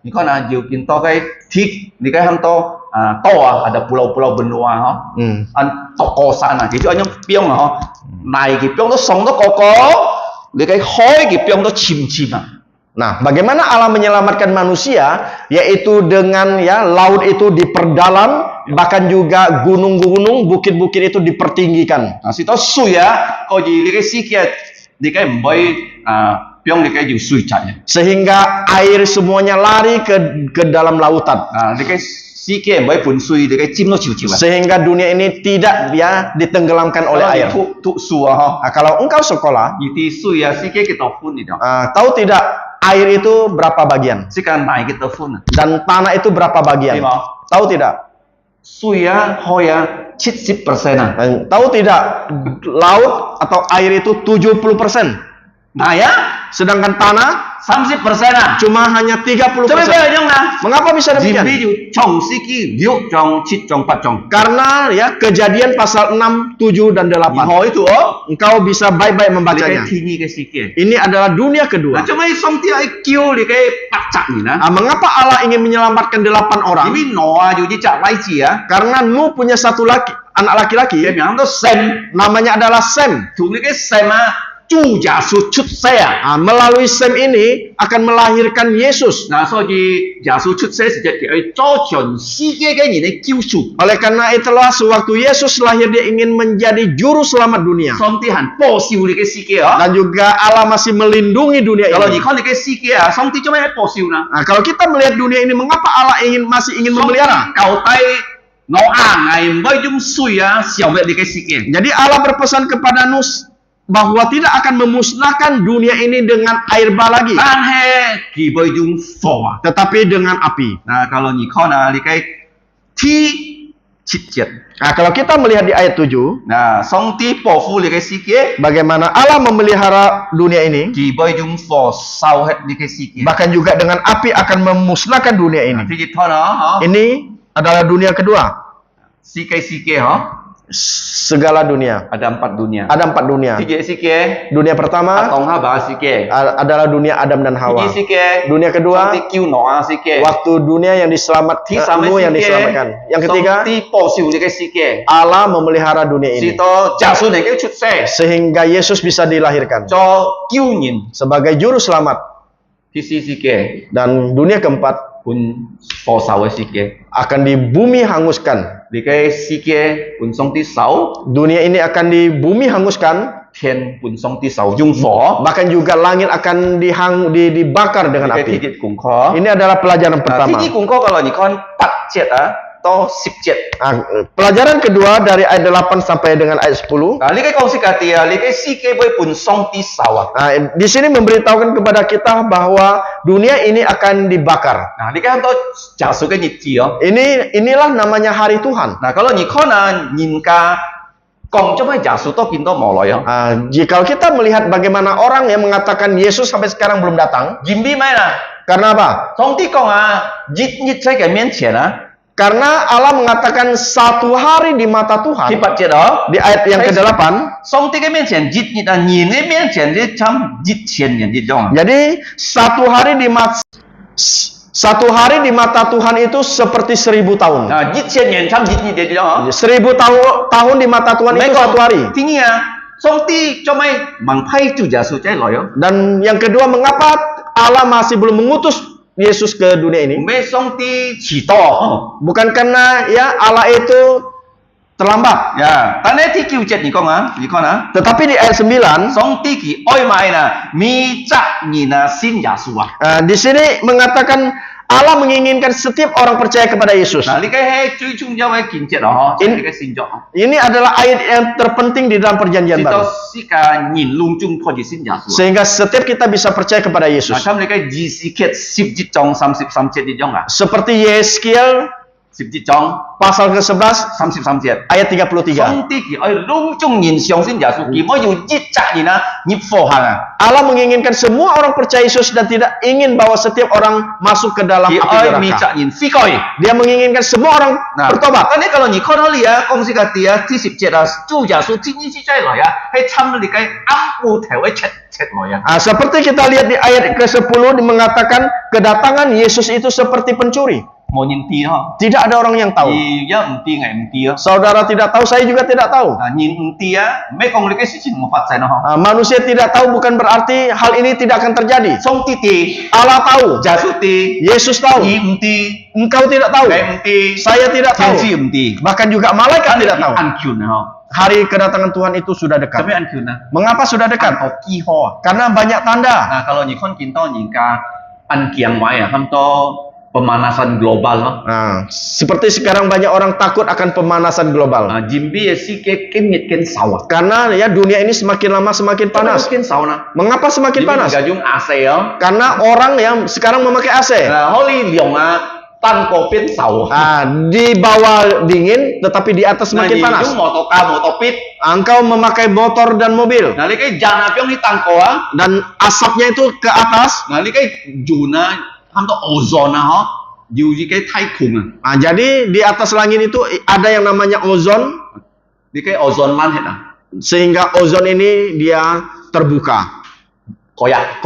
你看啊，有见到cái thi đi cái ham to to ada pulau-pulau benua ha an toko sana thì cho anh biong à này cái biong nó sống nó co đi cái hoi cái biong nó chim chim à Nah, bagaimana Allah menyelamatkan manusia? Yaitu dengan laut itu diperdalam, bahkan juga gunung-gunung, bukit-bukit itu dipertinggikan. si to sui á có gì đi cái si kia đi cái mới biong đi cái dù sui chạy Sehingga air semuanya lari ke dalam lautan. đi cái si kia mới bùn sui đi cái chim nó chiều chiều à Sehingga dunia ini tidak ditenggelamkan oleh air. thụ sùa ha Nah, kalau engkau sekolah, gì thì sui á si kia cái tàu phun đi đó tahu tidak air itu berapa bagian? si cái này cái tàu phun à Dan tanah itu berapa bagian? Lima. Tahu tidak? sui á hoi á 70% à Dan tahu tidak laut atau air itu 70%, này á sedangkan tanah 30% à cuma hanya 30%. cho bây giờ nhung nè Mengapa bisa gì demikian? ví dụ trồng si kia liu trồng chít trồng bát trồng Karena Kejadian pasal 6, 7 dan 8. hỏi itu Engkau bisa baik-baik đi cái membacanya. thi như cái si kia Ini adalah dunia kedua. cho mấy xong thì ai kêu đi cái bắt chặt nhỉ nè Mengapa Allah ingin menyelamatkan 8 orang? vì nó dù như chặt lấy gì á Karena Nuh punya anak laki-laki, cái nhà nó xem namanya adalah Sem. thường cái xem á chu giả sụt chút xe à Melalui Sem ini akan melahirkan Yesus. nà so gì giả sụt chút xe thì cái cho chuẩn si cái gì đấy kêu sụt Oleh karena itulah sewaktu Yesus lahir dia ingin menjadi juru selamat dunia. xong thì hẳn bỏ siêu đi cái si kia á Dan juga Allah masih melindungi dunia kalau ini. gì con đi cái si kia à xong thì cho mấy bỏ siêu nè Nah, kalau kita melihat dunia ini, mengapa Allah masih ingin memelihara? cầu tay nó ngày mới dung suy á xẻo vệ đi cái si kia Jadi Allah berpesan kepada Nuh bahwa tidak akan memusnahkan dunia ini dengan air bah lagi, tan he kỳ bơi dung phò à tetapi dengan api. nah kalau nhị con là đi cái thi chít chít Nah, kalau kita melihat di ayat 7, nah xong tí bỏ phu đi cái si kia bagaimana Allah memelihara dunia ini, kỳ bơi dung phò sau hết đi cái si kia bahkan juga dengan api akan memusnahkan dunia ini. thì gì thôi đó hả Ini adalah dunia kedua. si kia hả segala dunia. Ada 4 dunia. Ada 4 dunia. Sike Dunia pertama atong ha ba sike. adalah dunia Adam dan Hawa. Sike Dunia kedua, kiu noa sike. waktu dunia yang diselamatkan, Nuh yang diselamatkan. Yang ketiga, Allah memelihara dunia ini sehingga Yesus bisa dilahirkan sebagai juru selamat. Dan dunia keempat akan di bumi hanguskan. Dunia ini akan di bumi hanguskan. Bahkan juga langit akan dibakar dengan api. Ini adalah pelajaran pertama. Pelajaran kedua dari ayat 8 sampai dengan ayat 10. Di sini memberitahukan kepada kita bahwa dunia ini akan dibakar. Inilah namanya hari Tuhan. Jika kita melihat bagaimana orang yang mengatakan Yesus sampai sekarang belum datang, karena apa? Karena Allah mengatakan 1 hari di mata Tuhan. Di ayat yang ke-8. Jadi 1 hari di mata 1 hari di mata Tuhan itu seperti 1000 tahun. 1000 tahun di mata Tuhan itu 1 hari. Dan yang kedua, mengapa Allah masih belum mengutus Yesus ke dunia ini? Bukan karena ya Allah itu terlambat. Tetapi di ayat 9, di sini mengatakan Allah menginginkan setiap orang percaya kepada Yesus. Ini adalah ayat yang terpenting di dalam perjanjian baru. Sehingga setiap kita bisa percaya kepada Yesus. Seperti Yeskiel pasal ke-11 ayat 33. Allah menginginkan semua orang percaya Yesus dan tidak ingin bahwa setiap orang masuk ke dalam api neraka. Dia menginginkan semua orang bertobat. Seperti kita lihat di ayat ke-10 mengatakan kedatangan Yesus itu seperti pencuri. Tidak ada orang yang tahu. Saudara tidak tahu, saya juga tidak tahu. Manusia tidak tahu bukan berarti hal ini tidak akan terjadi. Allah tahu. Yesus tahu. Engkau tidak tahu. Saya tidak tahu. Bahkan juga malaikat tidak tahu. Hari kedatangan Tuhan itu sudah dekat. Mengapa sudah dekat? Karena banyak tanda. Pemanasan global. Seperti sekarang banyak orang takut akan pemanasan global. Karena ya dunia ini semakin lama semakin panas. Mengapa semakin panas? Karena orang yang sekarang memakai AC. Di bawah dingin, tetapi di atas semakin panas. Engkau memakai motor dan mobil. Dan asapnya itu ke atas. Jadi di atas langit itu ada yang namanya ozon. Sehingga ozon ini dia terbuka. Koyak.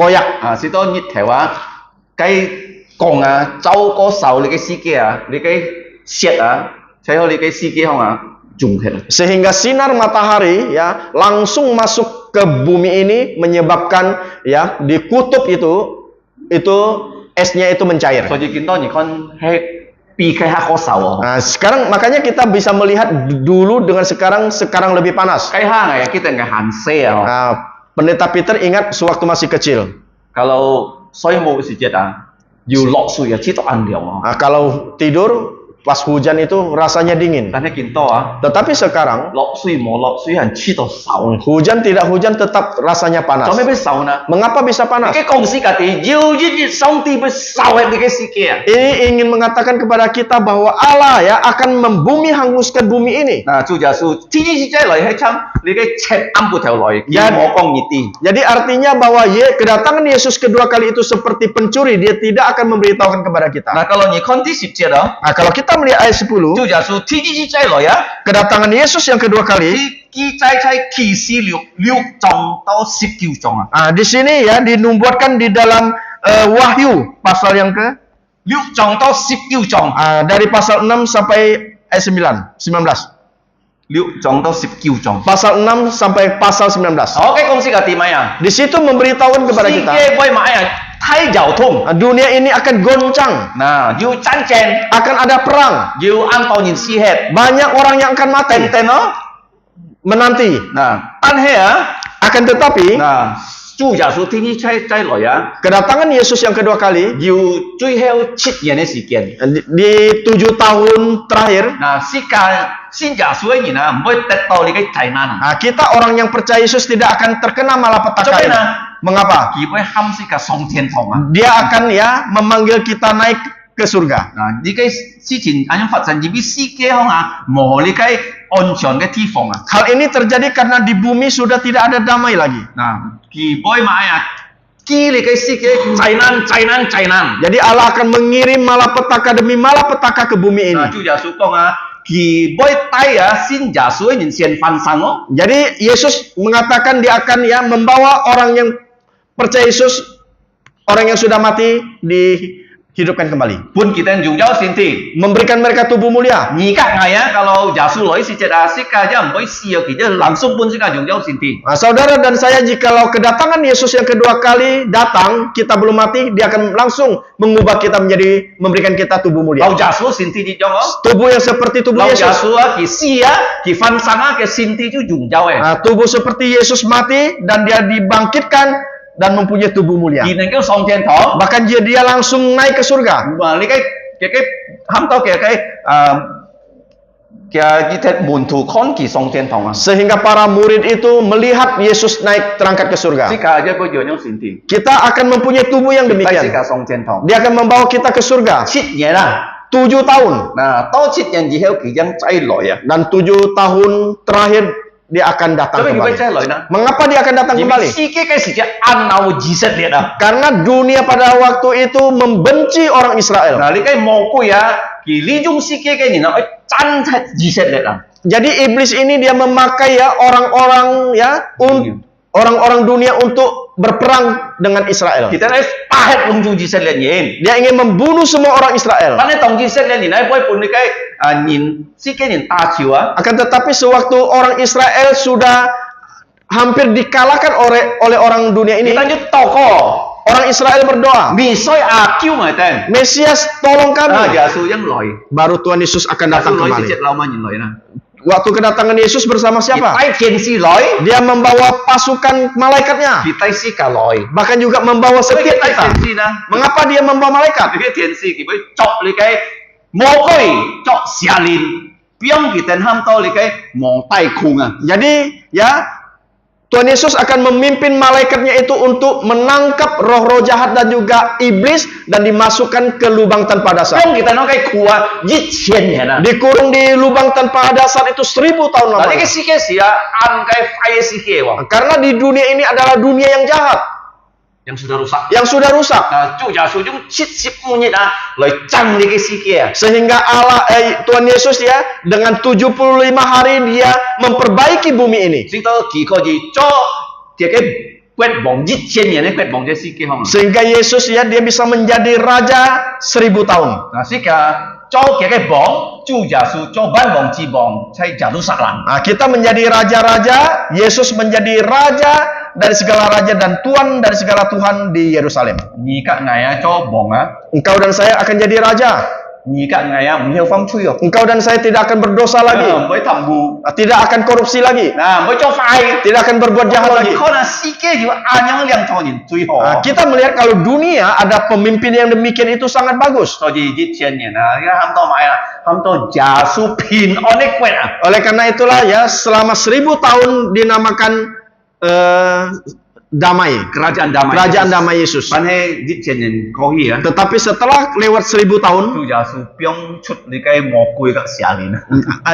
Sehingga sinar matahari ya langsung masuk ke bumi ini menyebabkan ya di kutub itu esnya itu mencair. Sekarang makanya kita bisa melihat dulu dengan sekarang lebih panas. Pendeta Peter ingat sewaktu masih kecil. Kalau tidur pas hujan itu rasanya dingin. Tetapi sekarang hujan tidak hujan tetap rasanya panas. Mengapa bisa panas? Ini ingin mengatakan kepada kita bahwa Allah ya akan membumi hanguskan bumi ini. Jadi artinya bahwa kedatangan Yesus kedua kali itu seperti pencuri, dia tidak akan memberitahukan kepada kita. Kalau kita kita melihat ayat 10, 主耶穌天之再來啊， kedatangan Yesus yang kedua kali. 記載喺啟示錄6章到19章啊， Di sini ya dinubuatkan di dalam Wahyu pasal yang ke 6章到19章， dari pasal 6 sampai ayat 19. 6章到19章。 Pasal 6 sampai pasal 19. 好嘅公司嘅點啊？ Di situ memberitahukan kepada 世 kita, 界會買啊，太交通， dunia ini akan goncang, 嗱要戰爭， akan ada perang, 要按當然施血， banyak orang yang akan mati 等等咯。 menanti. 嗱，但係啊， Akan tetapi 嗱主耶穌天之再來啊， kedatangan Yesus yang kedua kali 要最後7年嘅時間。 di 7 tahun terakhir, 嗱，世界信耶穌嘅人啊，唔會得到你嘅災難啊， kita orang yang percaya Yesus tidak akan terkena malapetaka Coba ini. nah. Mengapa? 佢會喊世界上天堂啊。 Dia akan ya memanggil kita naik ke surga. 嗱，呢個事情咁樣發生，因為世界上啊冇呢個安全嘅地方啊。 Hal ini terjadi karena di bumi sudah tidak ada damai lagi. 嗱，佢會買啊，基你嘅世界災難。 Jadi Allah akan mengirim malapetaka demi malapetaka ke bumi ini. 嗱，主耶穌講啊，佢會帶啊信耶穌嘅人先翻生咯。 Jadi Yesus mengatakan dia akan ya membawa orang yang percaya Yesus, orang yang sudah mati dihidupkan kembali, Pun kita dùng giáo xin thì memberikan mereka tubuh mulia. nhị các ngày á kalau giả sử lỗi si chết à si ca chứ mới siêu thì chứ langsung pun si ca dùng giáo xin thì Nah, saudara dan saya, jikalau kedatangan Yesus yang kedua kali datang, kita belum mati, dia akan langsung mengubah kita menjadi, memberikan kita tubuh mulia. kalau giả sử xin thì đi cho nó Tubuh yang seperti tubuh kalau giả Yesus. sử á thì si á thì phân sang á cái xin thì chứ dùng giáo ấy Nah, tubuh seperti Yesus mati dan dia dibangkitkan dan mempunyai tubuh mulia. thì nên cái song thiên thọ Bahkan dia langsung naik ke surga. mà lấy cái ham to cái như thế môn thủ con kỳ song thiên thọ à Sehingga para murid itu melihat Yesus naik terangkat ke surga. si ca chứ có dùng giáo xin thì Kita akan mempunyai tubuh yang tay si demikian. ca song thiên thọ Dia akan membawa kita ke surga. chít nhẹ là 7 tahun. nah to chít nhẹ gì theo kỳ dân chay lỗi à Dan 7 tahun terakhir dia akan datang tapi kembali. kita chay lỗi nè Mengapa dia akan datang Jadi kembali? si cái sự kiện ăn nào gì sẽ liệt à Karena dunia pada waktu itu membenci orang Israel. nah cái mồ côi à thì lý dung si cái gì nó chân thật gì sẽ liệt à Jadi iblis ini dia memakai ya orang-orang ya orang-orang dunia untuk berperang dengan Israel. kita nói pahet lung dung gì sẽ liệt nhỉ Dia ingin membunuh semua orang Israel. Karena tong gì sẽ liệt thì nói với phụ nữ cái nhìn si cái nhìn ta chiều á Akan tetapi sewaktu orang Israel sudah hampir dikalahkan oleh orang dunia ini, kita như tàu co orang Israel berdoa, mì soi à kêu người ta Mesias tolong kami. giả sử dân lỗi Baru Tuhan Yesus akan giả sử datang lỗi thì kembali. chết lâu mà nhìn lỗi nè Waktu kedatangan Yesus bersama siapa? tay thiên si lỗi Dia membawa pasukan malaikatnya. thì tay si cả lỗi Bahkan juga membawa cái setiap tay kita. thiên si nè Mengapa dia membawa malaikat? cái thiên si thì mới chọc lên cái mồ côi chọc xà lìn biang thì tên ham to lên cái mồ tay khung à Jadi ya Tuhan Yesus akan memimpin malaikatnya itu untuk menangkap roh-roh jahat dan juga iblis dan dimasukkan ke lubang tanpa dasar. biang kita nói cái khu à giết thiên này nè Dikurung di lubang tanpa dasar itu 1000 tahun là lamanya. cái si cái gì à ăn cái fire si kia wah Karena di dunia ini adalah dunia yang jahat, yang sudah rusak yang sudah rusak. nah chủ giả sử dụng chít chip monyet à lời chăng đi cái si kia Sehingga Tuhan Yesus ya dengan 75 hari dia memperbaiki bumi ini. chúng ta chỉ có gì cho cái quét bóng giết thiên này quét bóng cái si kia không Sehingga Yesus ya dia bisa menjadi raja 1000 tahun. nah si cả cho cái bóng chủ giả sử cho ban bóng chi bóng hay giả tu sắc lắm Nah, kita menjadi raja-raja, Yesus menjadi raja dari segala raja dan tuan dari segala tuhan di Yerusalem. nhị các ngài á cho bóng á Engkau dan saya akan jadi raja. nhị các ngài á nhiều phong chui rồi Engkau dan saya tidak akan berdosa lagi. mới thầm bù Tidak akan korupsi lagi. nah mới cho phai Tidak akan berbuat jahat lagi. kalau là si kia juga anyang liang cho nhìn chui Nah, họ kita melihat kalau dunia ada pemimpin yang demikian itu sangat bagus. cho gì giết thiên này là cái ham to mãi là ham to giả su pin onek quét à Oleh karena itulah ya selama 1000 tahun dinamakan damai. kerajaan damai Kerajaan damai Yesus. ban hay giết thiên này có gì á Tetapi setelah lewat 1000 tahun, chủ giả su piong chút đi cái mồ côi các xả lìn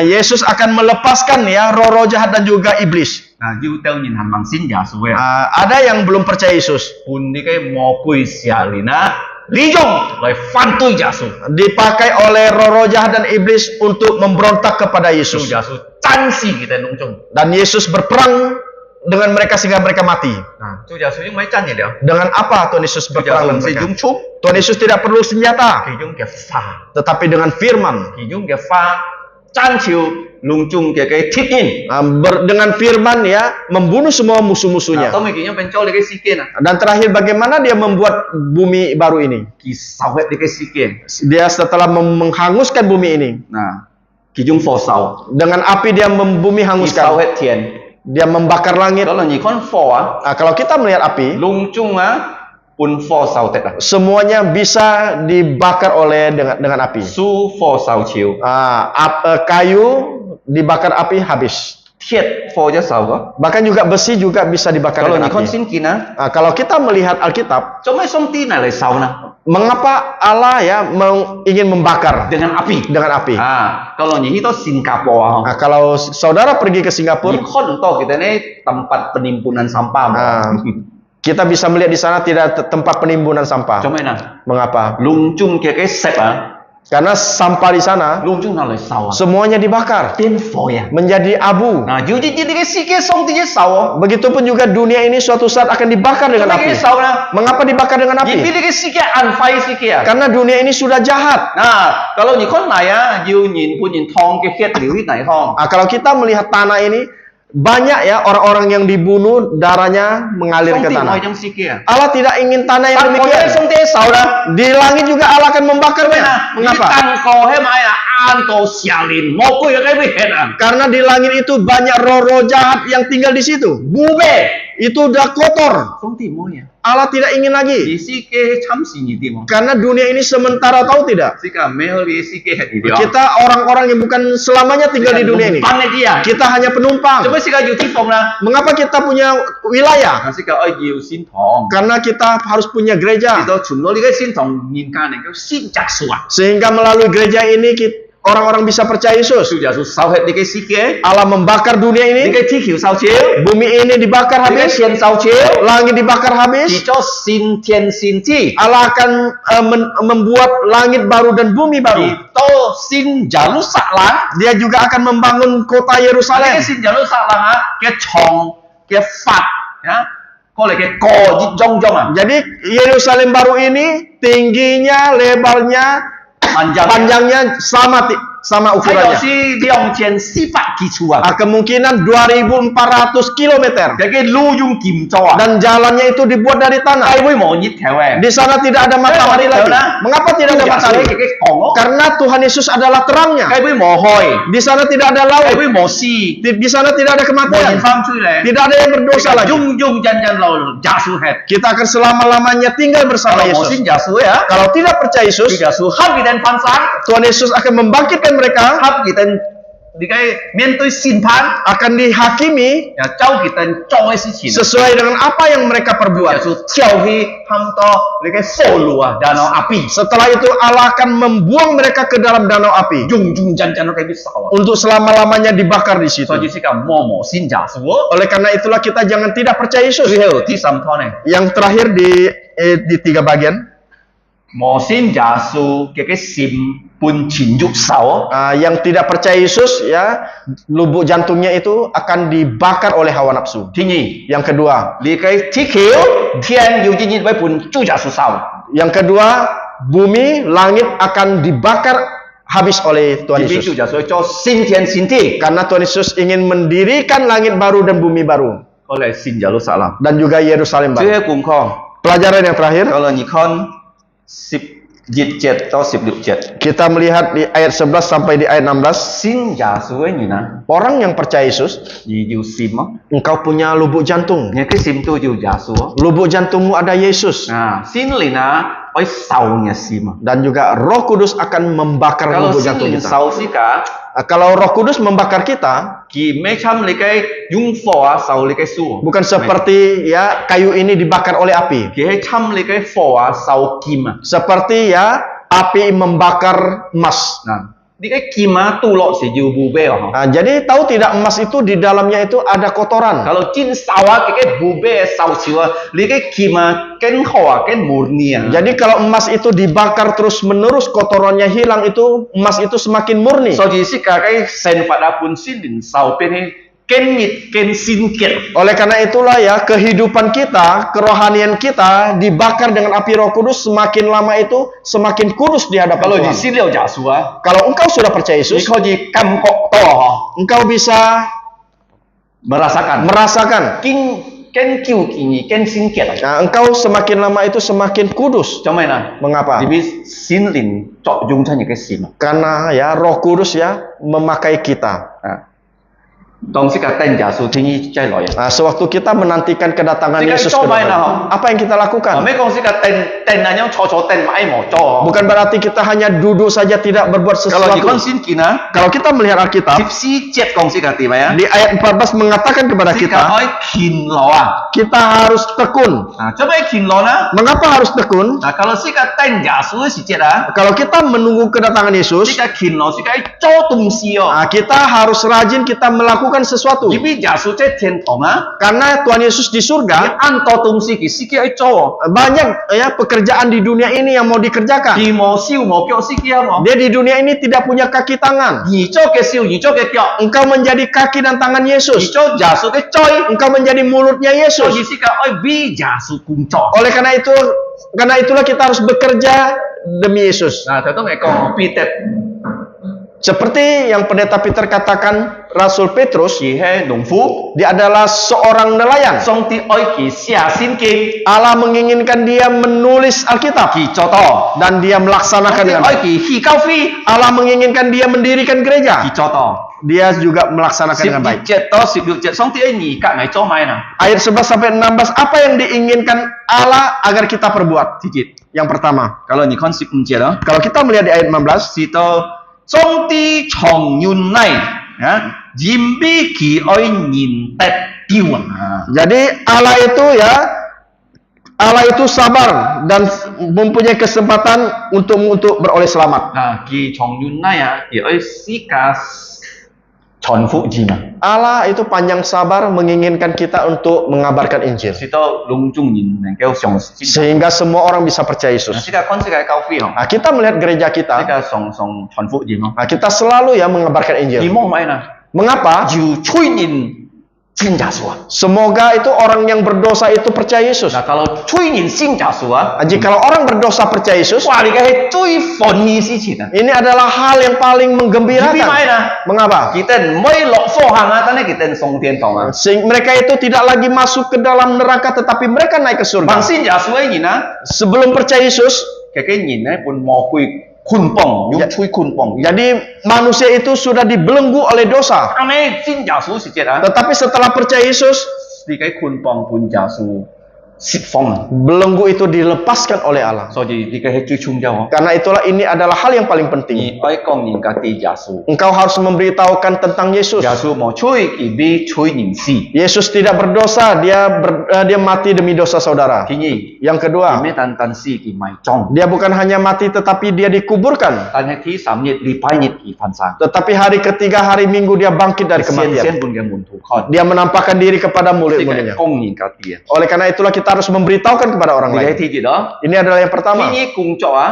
Yesus akan melepaskan ya roh-roh jahat dan juga iblis. nah yêu tao nhìn hành bằng xin giả su về Ada yang belum percaya Yesus. pun đi cái mồ côi xả lìn á 利用来反对耶稣， dipakai oleh roh-roh jahat dan iblis untuk memberontak kepada 主 Yesus. 耶稣战死佢哋當中。 Dan Yesus berperang dengan mereka sehingga mereka mati. 啊，主耶穌用咩真嘢了？ Dengan apa Tuhan Yesus 主耶 berperang 穌 dengan 唔是 mereka? 用槍， Tuhan Yesus tidak perlu senjata, 佢用嘅花， tetapi dengan firman. 佢用嘅花爭朝隆中嘅鐵印。 Dengan firman ya membunuh semua 嗱， musuh-musuhnya. 當咪佢用變咗你嘅事件啊， Dan terakhir bagaimana dia membuat bumi baru ini? 佢受hết你嘅事件。 Dia setelah menghanguskan bumi ini, 嗱，佢用火燒， dengan api dia bumi 佢受 hanguskan. hết thiên。 Dia membakar langit. Kalau ni kan火啊， Nah, kalau kita melihat api, 隆中啊，半火燒得啦， semuanya bisa dibakar oleh dengan api. สู้火燒潮， Kayu dibakar api habis. 鐵火一燒個。 Bahkan juga besi juga bisa dibakar Kalau dengan ni kan api. sin kina， Kalau kita melihat Alkitab, 做咩上帝嚟燒呢？ mengapa Allah ya ingin membakar dengan api。 dengan api? Kalau ni itu Singapura. Kalau saudara pergi ke Di Singapura, konto kita ni tempat penimbunan sampah. kita bisa melihat di sana tidak tempat penimbunan sampah. Cuma mana? Mengapa? Lungcung ke sep Karena sampah di sana lungcung nak sawah. semuanya dibakar Ten foya. menjadi abu. Nah, jadi ke sikit song tiga sawah. Begitupun juga dunia ini suatu saat akan dibakar dengan Cuma api. ke sawah. Mengapa dibakar dengan api? Jadi ke sikit anfai sikit. Karena dunia ini sudah jahat. Nah, kalau ni kon nai you nhìn pun nhìn thong ke khiết liu nai thong. Kalau kita melihat tanah ini, banyak ya orang-orang yang dibunuh, darahnya mengalir ke tanah. Yang sikit. Allah tidak ingin tanah yang Demikian. demikian. Song tiga sawah. Di langit juga Allah akan membakarnya. Mengapa? Mengapa? Tangko he mai anto sialin. Mau kau yang lebih heran. Karena di langit itu banyak roh-roh jahat yang tinggal di situ. Bube. Itu udah kotor. Song ti mo ya. Allah tidak ingin lagi. Di sikit camsi ni ti mo. Karena dunia ini sementara, tahu tidak? Sika mehol di sikit he dia. Kita orang-orang yang bukan selamanya tinggal di dunia ini. Numpang dia. Kita hanya penumpang. Coba sika yu ti fong lah. Mengapa kita punya wilayah? Sika ai yu sin thong. Karena kita harus punya gereja. Kita cuma lihat sin thong nhìn kan yang sin jak suat. Sehingga melalui gereja ini orang-orang bisa percaya Yesus. Sudah susah het di sikit. Allah membakar dunia Di ini. ti kiu sao chiu. Bumi ini dibakar Di habis. xian sao chiu. Langit dibakar Di habis. cho sin tian sin ti. Allah akan membuat langit baru dan bumi Di baru. to sin Jerusalem. Dia juga akan membangun kota Cái Yerusalem. xin Jerusalem á, cái chong, cái phạt, ya, có là cái cò trong à, Jadi Yerusalem baru ini tingginya, lebarnya, panjangnya sama Thay đổi ukurannya. si dòng trên si phạt kỳ chùa. Kemungkinan 2.400 km. Cái lu dung kim cho à. Dan jalannya itu dibuat dari tanah. Ai với mỏ nhít theo em. Di sana tidak ada matahari lagi. Mengapa tidak ada matahari? Cái còng á. Karena Tuhan Yesus adalah terangnya. Cái với mỏ hoi. Di sana tidak ada Cái laut. với mỏ si. Di sana tidak ada Mỏ kematian. nhìn pham chui lệ. Tidak ada yang berdosa lagi. Dung dung chân lâu giả su hết. Kita akan selama-lamanya tinggal bersama Kalau mỏ Yesus. xin giả su ya. Kalau tidak percaya Yesus, Thì giả su hấp đi đến phán sáng. Tuhan Yesus akan membangkitkan mereka, Hấp đi đến đi cái miền tôi xin phán. akan dihakimi Ya trao kita cho cái sự情. sesuai dengan apa yang mereka perbuat. Yesus theo hi ham to cái phô lùa danau api. Setelah itu Allah akan membuang mereka ke dalam danau api Dung dung chân chân nó cái biết sao. untuk selama-lamanya dibakar di situ. So jadi sih kan mau xin giả su. Oleh karena itulah kita jangan tidak percaya Yesus. Thứ hiểu thứ sam thon này. Yang terakhir di 3 bagian, Mau xin giả su cái sim pun chín dục sao. yang tidak percaya Yesus ya, lubuk jantungnya itu akan dibakar oleh hawa nafsu. Thứ nhì, Yang kedua, li cái thi khiếu thiên yêu chính với pun chu giả su sao. yang kedua, bumi, langit akan dibakar habis oleh Tuhan Jadi chu Yesus. giả su cho xin thiên xin thi. Karena Tuhan Yesus ingin mendirikan langit baru dan bumi baru Có lẽ xin Jerusalem. dan juga Yerusalem baru. Chưa cùng kho. Pelajaran yang terakhir, Kalau ni con 10 atau 11. kita melihat di ayat 11 sampai di ayat 16. Xin giả su ấy như nào? Orang yang percaya Yesus, Gì yêu sim á. engkau punya lubuk jantung. Những cái sim tôi yêu giả su á. Lubuk jantungmu ada Yesus. Xin lì na ôi sau nhà sim á. Dan juga Roh Kudus akan membakar Kalau lubuk xin jantung lì kita. sau xí cả. Kalau Roh Kudus membakar kita, Kỳ mấy trăm lì cái dung phò á sau lì cái su. bukan seperti ya kayu ini dibakar oleh api. Kỳ hay trăm lì cái phò á sau kim á. Seperti ya api membakar emas. Nah, 你个金啊镀落是有不白哦。 Jadi tahu tidak emas itu di dalamnya itu ada kotoran. Kalau jin sawah cái bube sau chiu li cái kim ken hoa ken murni Jadi kalau emas itu dibakar terus menerus kotorannya hilang itu emas itu semakin murni. so ji si cái sen pada pun sin din sau pen ken mit ken sin kiet. Oleh karena itulah ya kehidupan kita, kerohanian kita dibakar dengan api Roh Kudus, semakin lama itu semakin kudus di hadapan Kalau di Tuhan. si liao ja su Kalau engkau sudah percaya ni Yesus, kau ji kam kok to engkau bisa merasakan kin ken kiu kini ken sin kiet. engkau semakin lama itu semakin kudus. Cho mày nè, Mengapa? vì xin lìn chọn dùng cho những cái gì mà. Karena ya Roh Kudus ya memakai kita. Tong si cả tên giả số thiên nhi chạy lòi. Sewaktu kita menantikan kedatangan Jika Yesus coba kedua, nah. apa yang kita lakukan? Mấy con si cả tên là những cho tên mãi mỏ cho. Bukan berarti kita hanya duduk saja tidak berbuat Kalau di con sesuatu. xin kina, Kalau kita melihat Alkitab, tiếp si chết con si cả tìm ya. di ayat 14 mengatakan kepada Si cả kita, nói khin lò à. kita harus tekun. Cho mấy khin lò na. Mengapa harus tekun? Kalau si cả tên giả số si chết à. Kalau kita menunggu kedatangan Si Yesus, cả khin lò si cả cho tung si yo. kita harus rajin kita melakukan sesuatu. Vì giả số chết thiên thong á. Karena Tuhan Yesus di surga, Ăn to tung si cái cho. banyak ya pekerjaan di dunia ini yang mau dikerjakan. Thì mò siêu mò kẹo si kia mò. Dia di dunia ini tidak punya kaki tangan. Nhỉ cho cái siêu, nhỉ cho cái kẹo. Engkau menjadi kaki dan tangan Nhỉ Yesus. cho giả số cái choi. Engkau menjadi mulutnya So Yesus. di si ka oi bi giả số cùng cho. Oleh karena itulah kita harus bekerja demi Yesus. Nah, tentu nggak kau pitet. Seperti yang pendeta Peter katakan, Rasul Petrus, Chỉ he nông phú. dia adalah seorang nelayan. Song ti oi ki xia xin kim. Allah menginginkan dia menulis Alkitab Ki cho to. dan dia melaksanakan Song ti dengan oi baik. ki hi cao phi. Allah menginginkan dia mendirikan Ki gereja. cho to. Dia juga melaksanakan Sip dengan di baik. jet to sip di jet. Song ti oi nhỉ ka ngai cho mai na. Ayat 11 sampai 16, apa yang diinginkan Allah agar kita perbuat? Ti jet. Yang pertama, Kalau ni kon sip jet đó. kalau kita melihat di ayat 16, Si to song ti chong yun nai. Ya. Jim bi ki oi nhìn tet tiêu à. jadi Allah itu sabar dan mempunyai kesempatan untuk beroleh selamat. Nah, ki chong yun nai à. Thì oi si ka chon phụ gì mà. Allah itu panjang sabar menginginkan kita untuk mengabarkan Injil. Si to lung chung nhìn này kêu song si. Sehingga semua orang bisa percaya Nah, Yesus. si ka kon si ka cao phi không? Nah, kita melihat gereja Si kita, ka song chon phụ gì không? nah, kita selalu ya mengabarkan Thì Injil. mong mãi là Mengapa? dù chui nhìn xin trả sủa. Semoga itu orang yang berdosa itu percaya Yesus. Nah, kalau chui nhìn xin trả sủa, Nah, jikalau orang berdosa percaya Yesus, wah, di cái chui phồn nhi si chỉ là. ini adalah hal yang paling Vì mãi menggembirakan. là Mengapa? kita mới lọ phô hàng á, tadi kita song thiên thong á. Mereka itu tidak lagi masuk ke dalam neraka, tetapi mereka naik ke surga. Bằng xin trả sủa ấy nhìn á, Sebelum percaya Yesus, cái nhìn ấy pun mò quy khun bong, nhung chui khun bong. jadi manusia itu sudah dibelenggu oleh dosa. Anh ấy xin trả sủa si chết á, Tetapi setelah percaya Yesus, thì cái khun bong pun trả sủa xịt phong. belenggu itu dilepaskan oleh Allah. So gì thì cái chui chung nhau. Karena itulah ini adalah hal yang paling penting. Thì oi con nhìn cả ti trả sủa. Engkau harus memberitahukan tentang Yesus. Trả sủa mò chui thì bi chui nhìn si. Yesus tidak berdosa, dia mati demi dosa saudara. Thì nhỉ, Yang kedua, mấy tan si thì mày trong. dia bukan hanya mati tetapi dia dikuburkan. Tan hay thứ 3 nhật li pai nhật thì phản sáng. Tetapi hari ketiga, hari Minggu dia bangkit dari Sen kematian. sen pun cái muốn thủ con. Dia menampakkan diri kepada Thì cái murid-muridnya. công nhìn cả tia. Oleh karena itulah kita harus memberitahukan kepada orang Thì cái lain. thì gì đó. Ini adalah yang Thì pertama. nhỉ cùng chỗ á.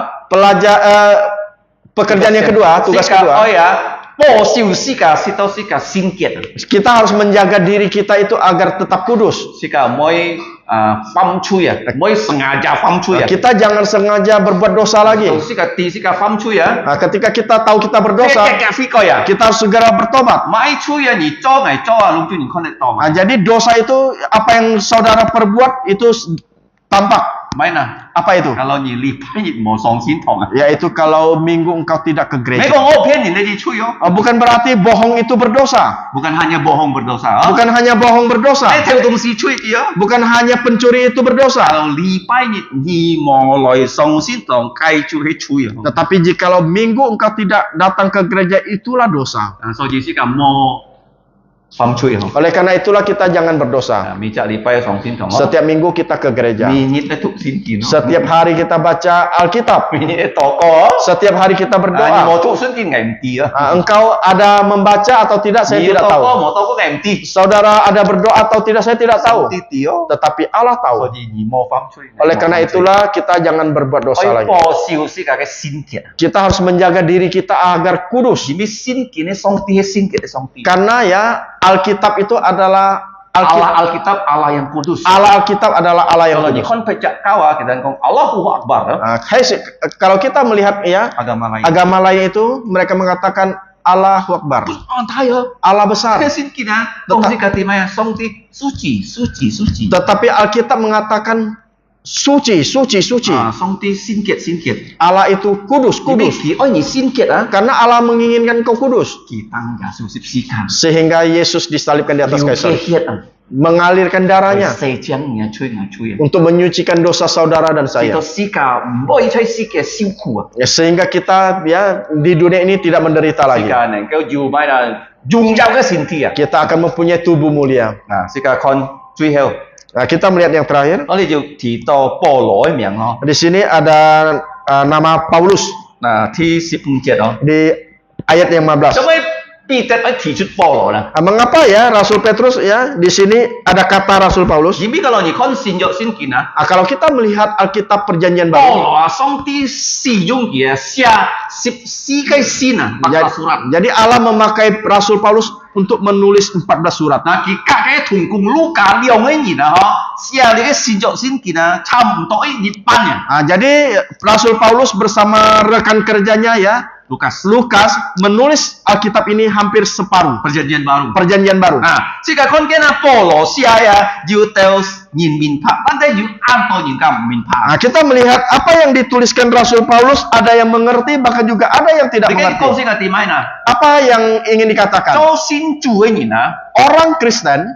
Pekerjaan yang kedua, tugas kedua. Oh ya, po siu sika sito sika singkiat. Kita harus menjaga diri kita itu agar tetap kudus. Sika moi fam chui ya, moi sengaja fam chui ya. Kita jangan sengaja berbuat dosa lagi. So sika ti sika fam chui ya. Nah, ketika kita tahu kita berdosa, Kayak fiko ya. kita harus segera bertobat. Mai chui ya ni cho ngai cho ah lung tu ni kon to Nah, ma. jadi dosa itu apa yang saudara perbuat itu tampak. Mai na. Apa itu? Kalau ni li pai ni mo song sin thong ah. Yaitu kalau minggu engkau tidak ke Mai gereja. kong o pian ni le ji chui yo. Bukan berarti bohong itu berdosa. Bukan hanya bohong berdosa. Bukan hanya bohong berdosa. Theo dong si chui dia. Bukan hanya pencuri itu berdosa. Kalau li pai ni mo loi song sin thong kai chu he chui yo. Tetapi jikalau minggu engkau tidak datang ke gereja, itulah dosa. So ji sika mo phong chui ho Oleh karena itulah kita jangan berdosa. mi cha li pai song tin thong Setiap minggu kita ke gereja. mi nyit le thuk sin kin Setiap hari kita baca Alkitab. mi nyit to ko Setiap hari kita ni berdoa. mo thuk sin kin ngai ti Engkau ada membaca atau tidak, saya tidak tahu. mo to ko ngai ti Saudara ada berdoa atau tidak, saya tidak tahu. ti ti yo Tetapi Allah so tahu. ji ni mo phong chui Oleh karena itulah kita jangan berbuat dosa oi lagi. po siu si ka ke sin kin Kita harus menjaga diri kita agar kudus. ji mi sin kin ne song ti he sin kin song ti Karena ya Alkitab itu adalah Alkitab Allah yang kudus. Alkitab adalah Allah yang Kalau di kudus. kon pecah kawa kita ngomong Allahu Akbar. Kalau kita melihat ya agama lain itu mereka mengatakan Allahu Akbar. Allah besar. Kesin kina, tong si katimaya song ti suci. Tetapi Alkitab mengatakan suci. Song ti singkit. Allah itu kudus. Ki oh ni singkit Karena Allah menginginkan kau kudus. Kitang ya susip sikan. Sehingga Yesus disalibkan di atas kayu salib. Mengalirkan darahnya untuk menyucikan dosa saudara dan saya. Ya, sehingga kita ya di dunia ini tidak menderita lagi. Kita akan mempunyai tubuh mulia. Nah, kita melihat yang terakhir. Di sini ada nama Paulus. Di ayat yang 15. Mengapa ya Rasul Petrus ya di sini ada kata Rasul Paulus? Kalau kita melihat Alkitab Perjanjian Baru, jadi Allah memakai Rasul Paulus untuk menulis 14 surat. Jadi Rasul Paulus bersama rekan kerjanya ya Lukas menulis Alkitab ini hampir separuh. Perjanjian Baru. Nah, jika kon kena polo sia Juteus nyin min pak, pantai ju anto nyin kam min pak. Kita melihat apa yang dituliskan Rasul Paulus, ada yang mengerti, bahkan juga ada yang tidak mengerti. Apa yang ingin dikatakan? Orang Kristen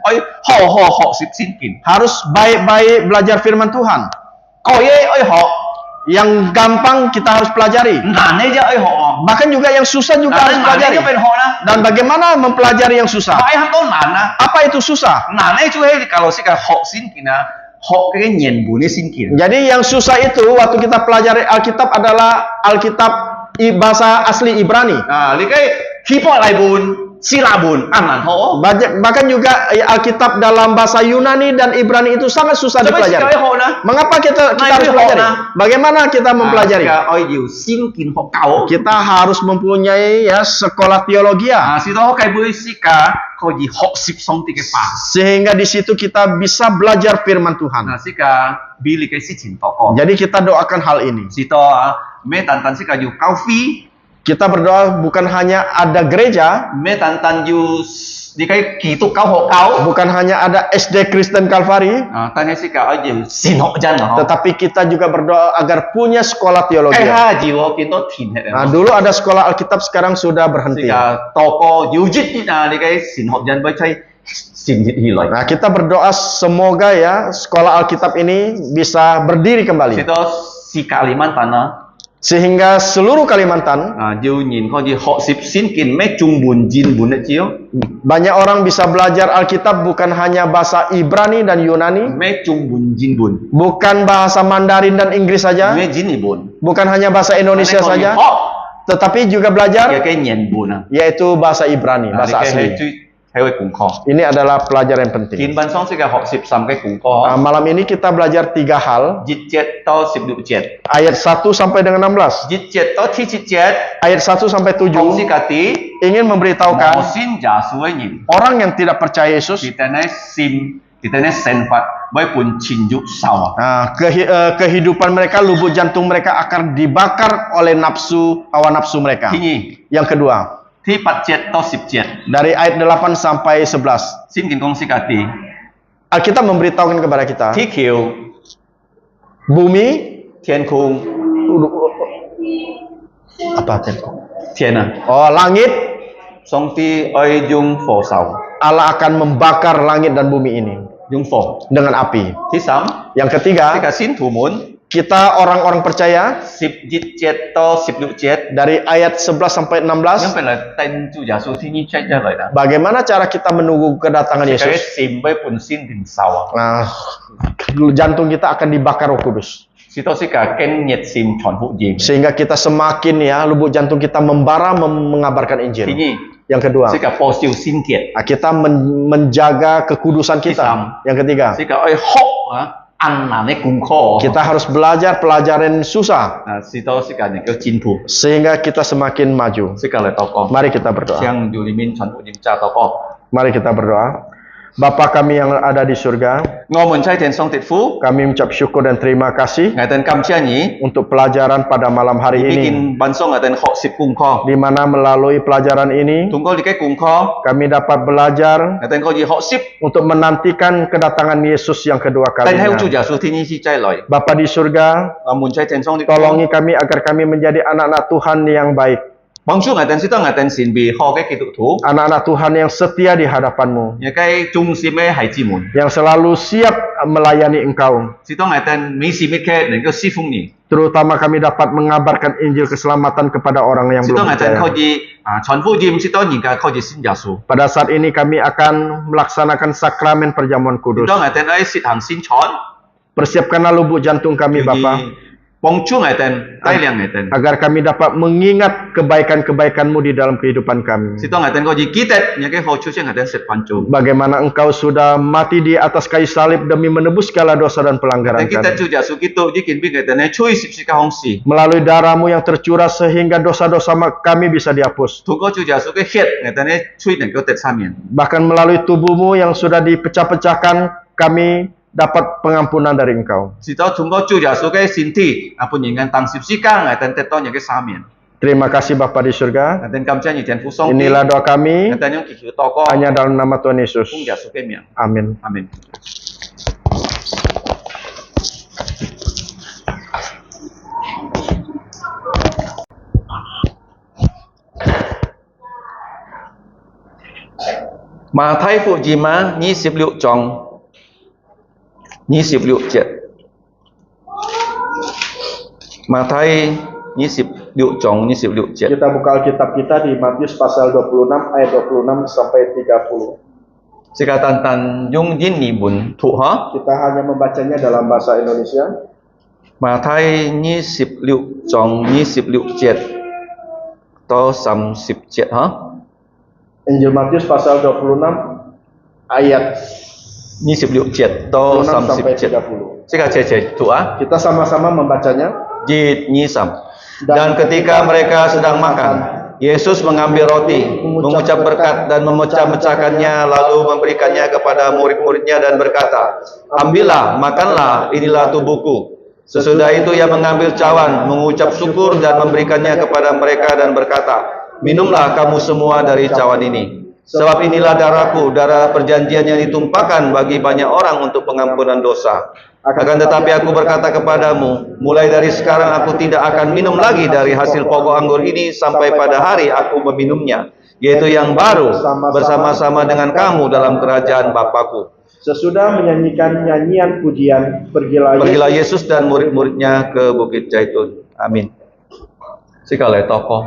harus baik-baik belajar firman Tuhan. Yang gampang kita harus pelajari. Bahkan juga yang susah juga harus pelajari. Dan bagaimana mempelajari yang susah? Apa itu susah? Jadi yang susah itu waktu kita pelajari Alkitab adalah Alkitab bahasa asli Ibrani. Bahkan juga Alkitab dalam bahasa Yunani dan Ibrani itu sangat susah dipelajari. Mengapa kita harus pelajari? Bagaimana kita mempelajari? Kita harus mempunyai ya sekolah teologia. Sehingga di situ kita bisa belajar firman Tuhan. Jadi kita doakan hal ini. Kita berdoa bukan hanya ada gereja, bukan hanya ada SD Kristen Kalvari, tetapi kita juga berdoa agar punya sekolah teologi. Dulu ada sekolah Alkitab, sekarang sudah berhenti. Kita berdoa semoga ya sekolah Alkitab ini bisa berdiri kembali. Sehingga seluruh Kalimantan banyak orang bisa belajar Alkitab bukan hanya bahasa Ibrani dan Yunani, bukan bahasa Mandarin dan Inggris saja, bukan hanya bahasa Indonesia saja, tetapi juga belajar yaitu bahasa Ibrani, bahasa asli. Ini adalah pelajaran yang penting. Malam ini kita belajar 3 hal. Ayat 1 sampai dengan 16. Ayat 1 sampai 7 ingin memberitahukan orang yang tidak percaya Yesus, kehidupan mereka, lubuk jantung mereka akan dibakar oleh hawa nafsu mereka. Yang kedua, dari ayat 8 sampai 11. Alkitab memberitahukan kepada kita, bumi, apa langit, Allah akan membakar langit dan bumi ini dengan api. Yang ketiga, Kita orang-orang percaya 17到16 dari ayat 11 sampai 16. 因為嚟等主耶穌天意出嚟啦。 Bagaimana cara kita menunggu kedatangan 佢 Yesus? 閃俾本先連受啊， Nah, jantung kita akan dibakar Roh Kudus. 是到時嘅經熱線傳福音。 Sehingga kita semakin ya, lubuk jantung kita membara mengabarkan 第 Injil. 二， Yang kedua, 是嘅報銷先潔， kita menjaga kekudusan kita. Yang ketiga, 是嘅愛學啊，困難嘅功課。 kita harus belajar pelajaran susah 啊，是到時間能夠進步， sehingga kita semakin maju. 是嘅嚟禱告。 Mari kita berdoa. 向主裏面傳福音加禱告。 Mari kita berdoa. Bapa kami yang ada di surga, 我們在天上的父， kami mengucap syukur dan terima kasih 我哋感謝你， untuk pelajaran pada malam hari ini, bikin bangsa我哋學習功課， di mana melalui pelajaran ini 通過你嘅功課， kami dapat belajar 我哋可以學習， untuk menantikan kedatangan Yesus yang kedua 但係 kalinya. 主耶穌天意是再來， Bapa di surga, 我們在天上的父。 tolongi kami agar kami menjadi anak-anak Tuhan yang baik, 幫助我哋知道我哋善被好嘅基督徒， anak-anak Tuhan yang setia di hadapan-Mu, 亦係忠心嘅孩子們， yang selalu siap melayani Engkau. 知道我哋每時每刻能夠侍奉你， Terutama kami dapat mengabarkan Injil keselamatan kepada orang yang 知道 belum 我哋可 percaya. 以傳福音，知道人家可以信耶穌， Pada saat ini kami akan melaksanakan sakramen perjamuan 知 kudus. 道我哋可以實行宣傳， Persiapkanlah lubuk jantung kami, Bapa, 幫助我哋帶領我哋， agar kami dapat mengingat kebaikan-kebaikan-Mu di dalam kehidupan kami. 知道我哋可以記得你嘅好處，將我哋實幫助。 Bagaimana Engkau sudah mati di atas kayu salib demi menebus segala dosa dan pelanggaran Dan kita kami. juga suki tu jikin bikin dan cuy sip sika hongsi. Melalui darah-Mu yang tercurah sehingga dosa-dosa kami bisa dihapus. Tuko juga suki hit dan cuy dan kau tet samin. Bahkan melalui tubuh-Mu yang sudah dipecah-pecahkan, kami dapat pengampunan dari Engkau. Sito tungko juga suki sinti apun dengan tang sip sika dan teto yang ke samin. Terima kasih Bapa di surga. Dan kamcia ni dan fusong. Inilah doa kami Dan yang kiki toko. hanya dalam nama Tuhan Yesus. Pung ja suki miang. Amin. Amin. Mà thay phụ gì mà 26 章 26 節 Matius 26 章 26 節 Kita buka Alkitab kita di Matius pasal 26 ayat 26 sampai 30. Sikatan yung din ni bun thu ha Kita hanya membacanya dalam bahasa Indonesia. Matius 26 章 26 節 to 30 節ha Injil Matius pasal 26 ayat 26 節 to 26 sampai 30 節 30. Sika cece thu ha Kita sama-sama membacanya. Jid nyisam. Dan ketika mereka sedang makan, Yesus mengambil roti, mengucap berkat dan memecah-mecahkannya, lalu memberikannya kepada murid-muridnya dan berkata, "Ambillah, makanlah, inilah tubuhku." Sesudah itu ia mengambil cawan, mengucap syukur dan memberikannya kepada mereka dan berkata, "Minumlah kamu semua dari cawan ini. Sebab inilah darahku, darah perjanjian yang ditumpahkan bagi banyak orang untuk pengampunan dosa. Akan tetapi aku berkata kepadamu, mulai dari sekarang aku tidak akan minum lagi dari hasil pokok anggur ini sampai pada hari aku meminumnya, yaitu yang baru bersama-sama dengan kamu dalam kerajaan Bapakku." Sesudah menyanyikan nyanyian pujian, Pergilah Yesus dan murid-muridnya ke Bukit Zaitun. Amin. Sekali tokoh.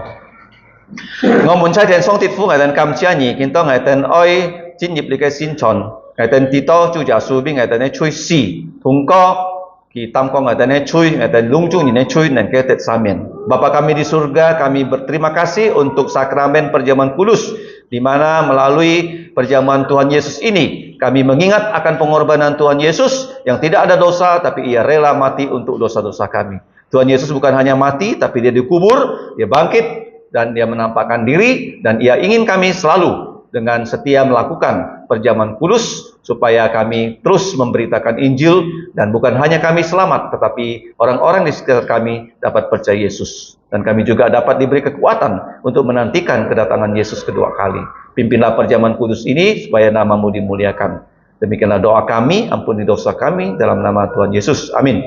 Ngomong saya dan song titfu ngài tên cam chia nhị kiến to ngài tên oi chính nhịp lý cái xin chọn ngài tên tito chu giả su bi ngài tên chui si thùng ko ki tam ko ngài tên chui ngài tên lung chu ni chui dan ke tet samin. Bapa kami di surga, kami berterima kasih untuk sakramen perjamuan kudus, di mana melalui perjamuan Tuhan Yesus ini kami mengingat akan pengorbanan Tuhan Yesus yang tidak ada dosa tapi ia rela mati untuk dosa-dosa kami. Tuhan Yesus bukan hanya mati tapi dia dikubur, dia bangkit dan dia menampakkan diri, dan ia ingin kami selalu dengan setia melakukan perjamuan kudus supaya kami terus memberitakan Injil, dan bukan hanya kami selamat tetapi orang-orang di sekitar kami dapat percaya Yesus, dan kami juga dapat diberi kekuatan untuk menantikan kedatangan Yesus kedua kali. Pimpinlah perjamuan kudus ini supaya nama-Mu dimuliakan. Demikianlah doa kami, ampuni dosa kami dalam nama Tuhan Yesus. Amin.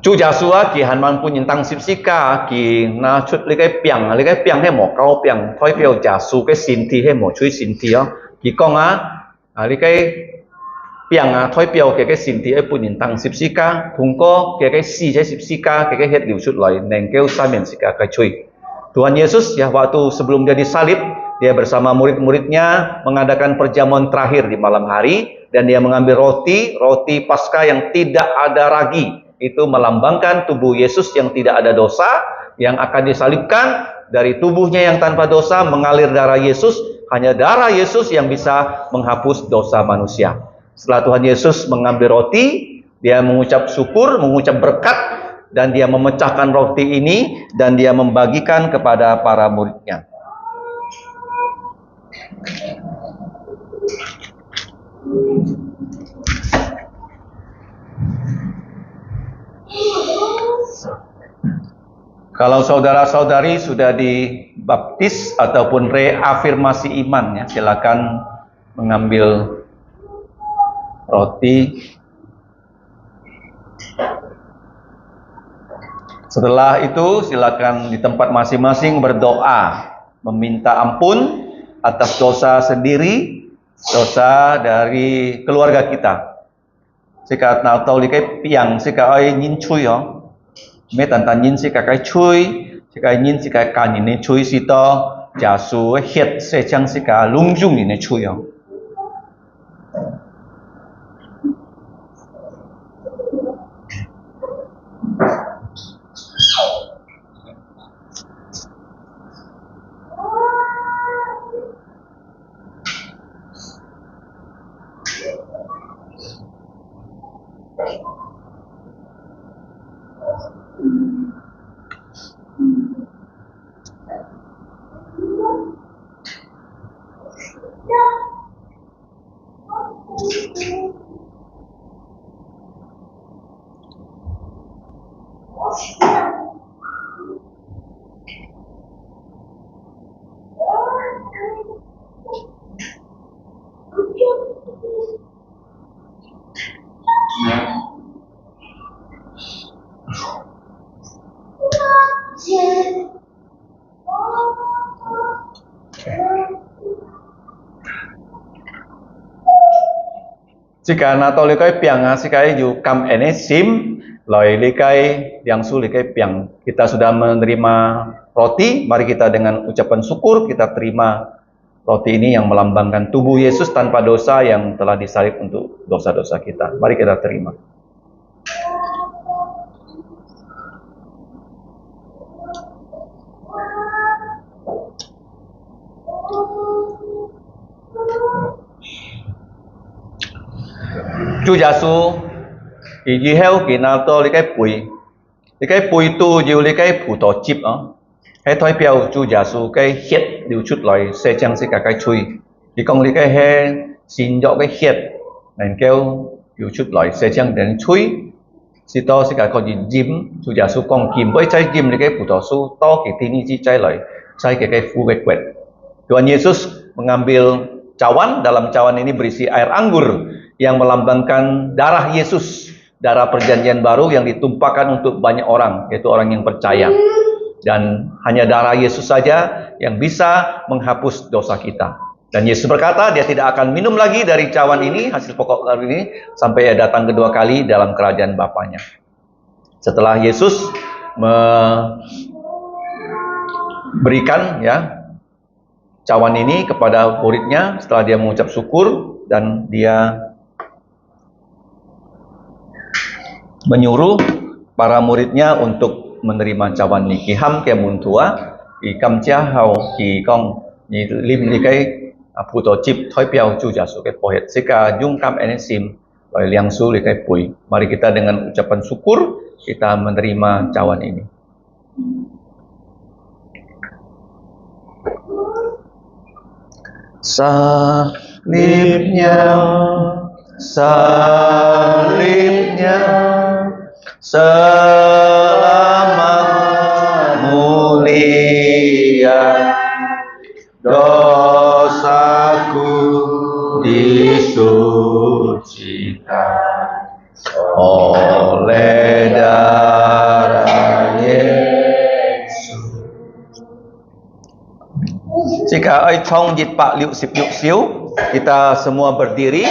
Chu Yesu ki hanman pun yin tang sip sika ki na chut le cái piang he mo cao piang thoi piao Yesu cái sin thi he mo chui sin thi ki kong le cái piang thoi piao cái sin thi pun yin tang sip sika thung ko cái si je sip sika cái het liu chut loi neng keu samen sika kai chui. Tuhan Yesus ya waktu sebelum dia disalib, dia bersama murid-muridnya mengadakan perjamuan terakhir di malam hari dan dia mengambil roti Paskah yang tidak ada ragi. Itu melambangkan tubuh Yesus yang tidak ada dosa, yang akan disalibkan. Dari tubuhnya yang tanpa dosa mengalir darah Yesus. Hanya darah Yesus yang bisa menghapus dosa manusia. Setelah Tuhan Yesus mengambil roti, dia mengucap syukur, mengucap berkat, dan dia memecahkan roti ini dan dia membagikan kepada para muridnya. Kalau saudara-saudari sudah dibaptis ataupun reafirmasi iman, ya, silakan mengambil roti. Setelah itu silakan di tempat masing-masing berdoa, meminta ampun atas dosa sendiri, dosa dari keluarga kita. Sika nào tàu li cái piang sika ai nhìn chui mấy tàn tàn nhìn sika cái chui sika nhìn sika cả nhìn này chui si to giả số hết sẽ chẳng sika lung dung nhìn này chui Jika nato likai piang sikai yu kam ene sim loi likai yang su likai piang. Kita sudah menerima roti, mari kita dengan ucapan syukur kita terima roti ini yang melambangkan tubuh Yesus tanpa dosa yang telah disalib untuk dosa-dosa kita. Mari kita terima. Chúa Giêsu thì di heo kỳ nào to lấy cái bụi tu nhiều lấy cái phủ tỏ chip hay thói biểu Chúa Giêsu cái hiện điều chút lại sẽ chẳng sẽ cả cái chui thì con lấy cái he xin dọ cái hiện nên kêu điều chút lại sẽ chẳng đến chui si to sẽ cả con gì diêm Chúa Giêsu con kim với trái diêm lấy cái phủ tỏ su to cái tin gì trái lại trái cái phu cái quẹt. Tuhan Yesus mengambil cawan, dalam cawan ini berisi air anggur yang melambangkan darah Yesus, darah perjanjian baru yang ditumpahkan untuk banyak orang, yaitu orang yang percaya. Dan hanya darah Yesus saja yang bisa menghapus dosa kita. Dan Yesus berkata, dia tidak akan minum lagi dari cawan ini, hasil pokok ini, sampai dia datang kedua kali dalam kerajaan Bapaknya. Setelah Yesus memberikan cawan ini kepada muridnya, setelah dia mengucap syukur dan dia menyuruh para muridnya untuk menerima cawan ini. Ham ke muntua, kam chia hao ki kong ni lim ni cái phụ tổ chip thói piao Chúa Giêsu cái pohet sika jung kam enesim loi liang su li cái pui. Mari kita dengan ucapan syukur kita menerima cawan ini. Salibnya selamat mulia, dosaku disucikan oleh darah Jika ai chong jit pak liu sip liu siu, kita semua berdiri.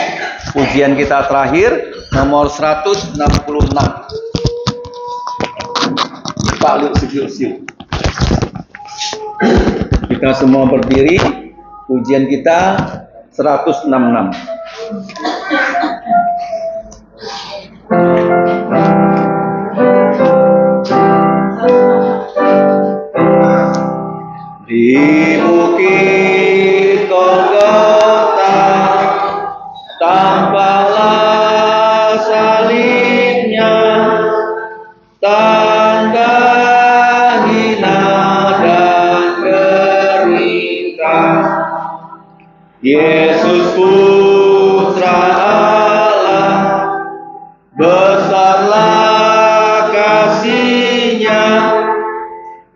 Ujian kita terakhir nomor 166. Pak liu sip liu siu. Kita semua berdiri. Ujian kita 166. Di bukit Golgota tampaklah salibnya, tanda hina dan derita. Yesus Putra Allah, besarlah kasih-Nya,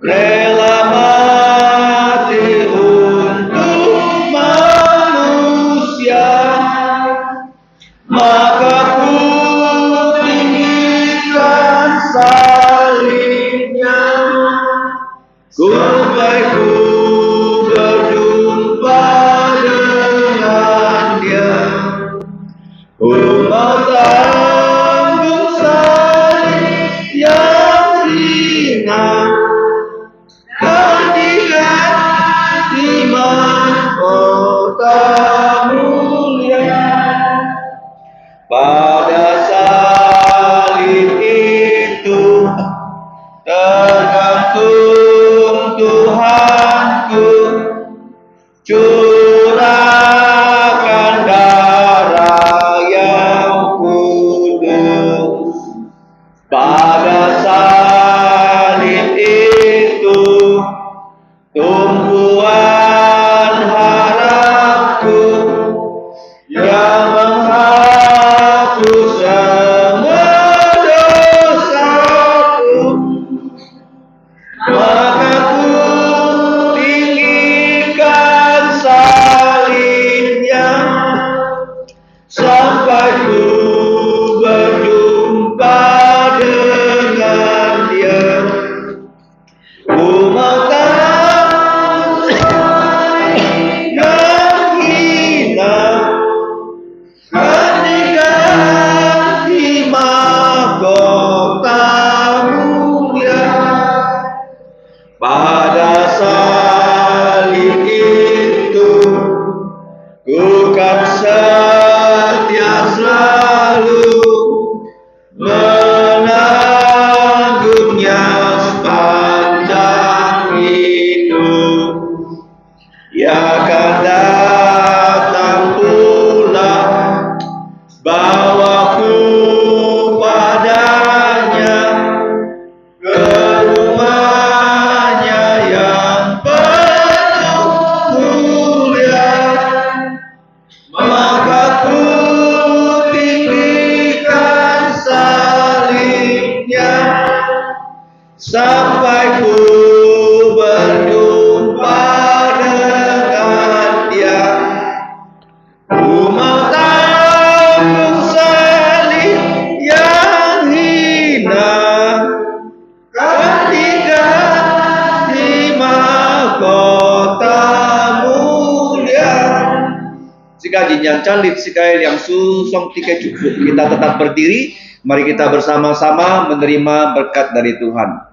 rela mati untuk manusia. Maka ku tinggikan salibnya, supaya ku berjumpa dengan Dia. Ku mau tanggung salib yang ringan, gantikan di mahkota mulia. Pada salib itu tergantung Tuhanku, curahkan darah yang kudus. Pada salib itu tumpuan harapku yang menghapus semua dosaku. Maka ku tinggikan salibnya, sampai ku berjumpa dengan Dia. Ku mau tanggung salib yang hina, gantikan di mahkota mulia. Pada salib itu ku kan setia selalu menanggungnya sepanjang hidup. Ia akan datang pula, bawaku padanya, ke rumahnya yang penuh mulia. Maka ku tinggikan salibnya, sampai ku berjumpa dengan Dia. Ku mau tanggung salib yang hina, gantikan di mahkota mulia. Jika jinjang calit sikai yang susong tikai cukup, kita tetap berdiri. Mari kita bersama-sama menerima berkat dari Tuhan.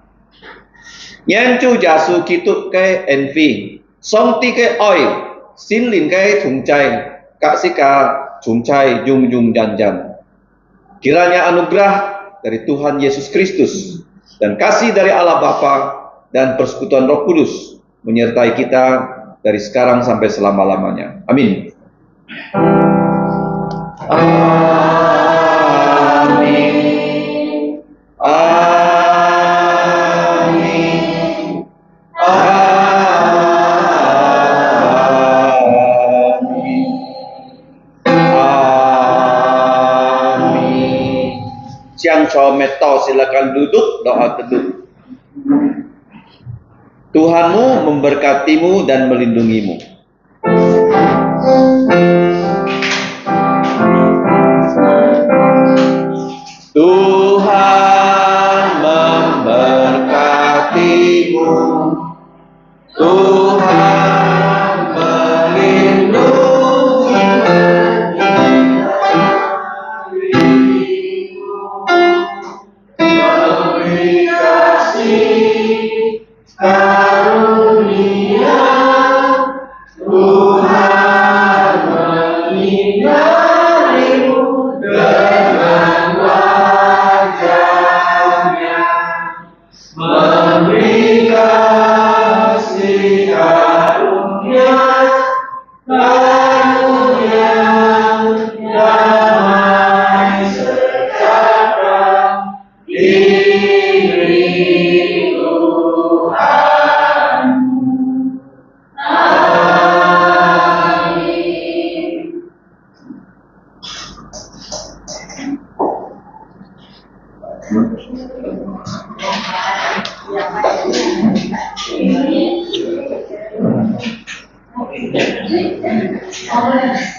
Nyancu jasu kituk ke envi, song tikai oi, sin lin ke cungcai, kak sika cungcai jung jung janjan. Kiranya anugerah dari Tuhan Yesus Kristus dan kasih dari Allah Bapa dan persekutuan Roh Kudus menyertai kita dari sekarang sampai selama-lamanya. Amin. Amin. Amin. Amin. Amin. Siang Chometo, silakan duduk, doa teduh. Tuhanmu memberkatimu dan melindungimu. Tuhan memberkatimu. Tuhan Tuhan menyinarimu dengan wajah-Nya, memberi kasih karunia, damai sejahtera diri Tuhan. Amin.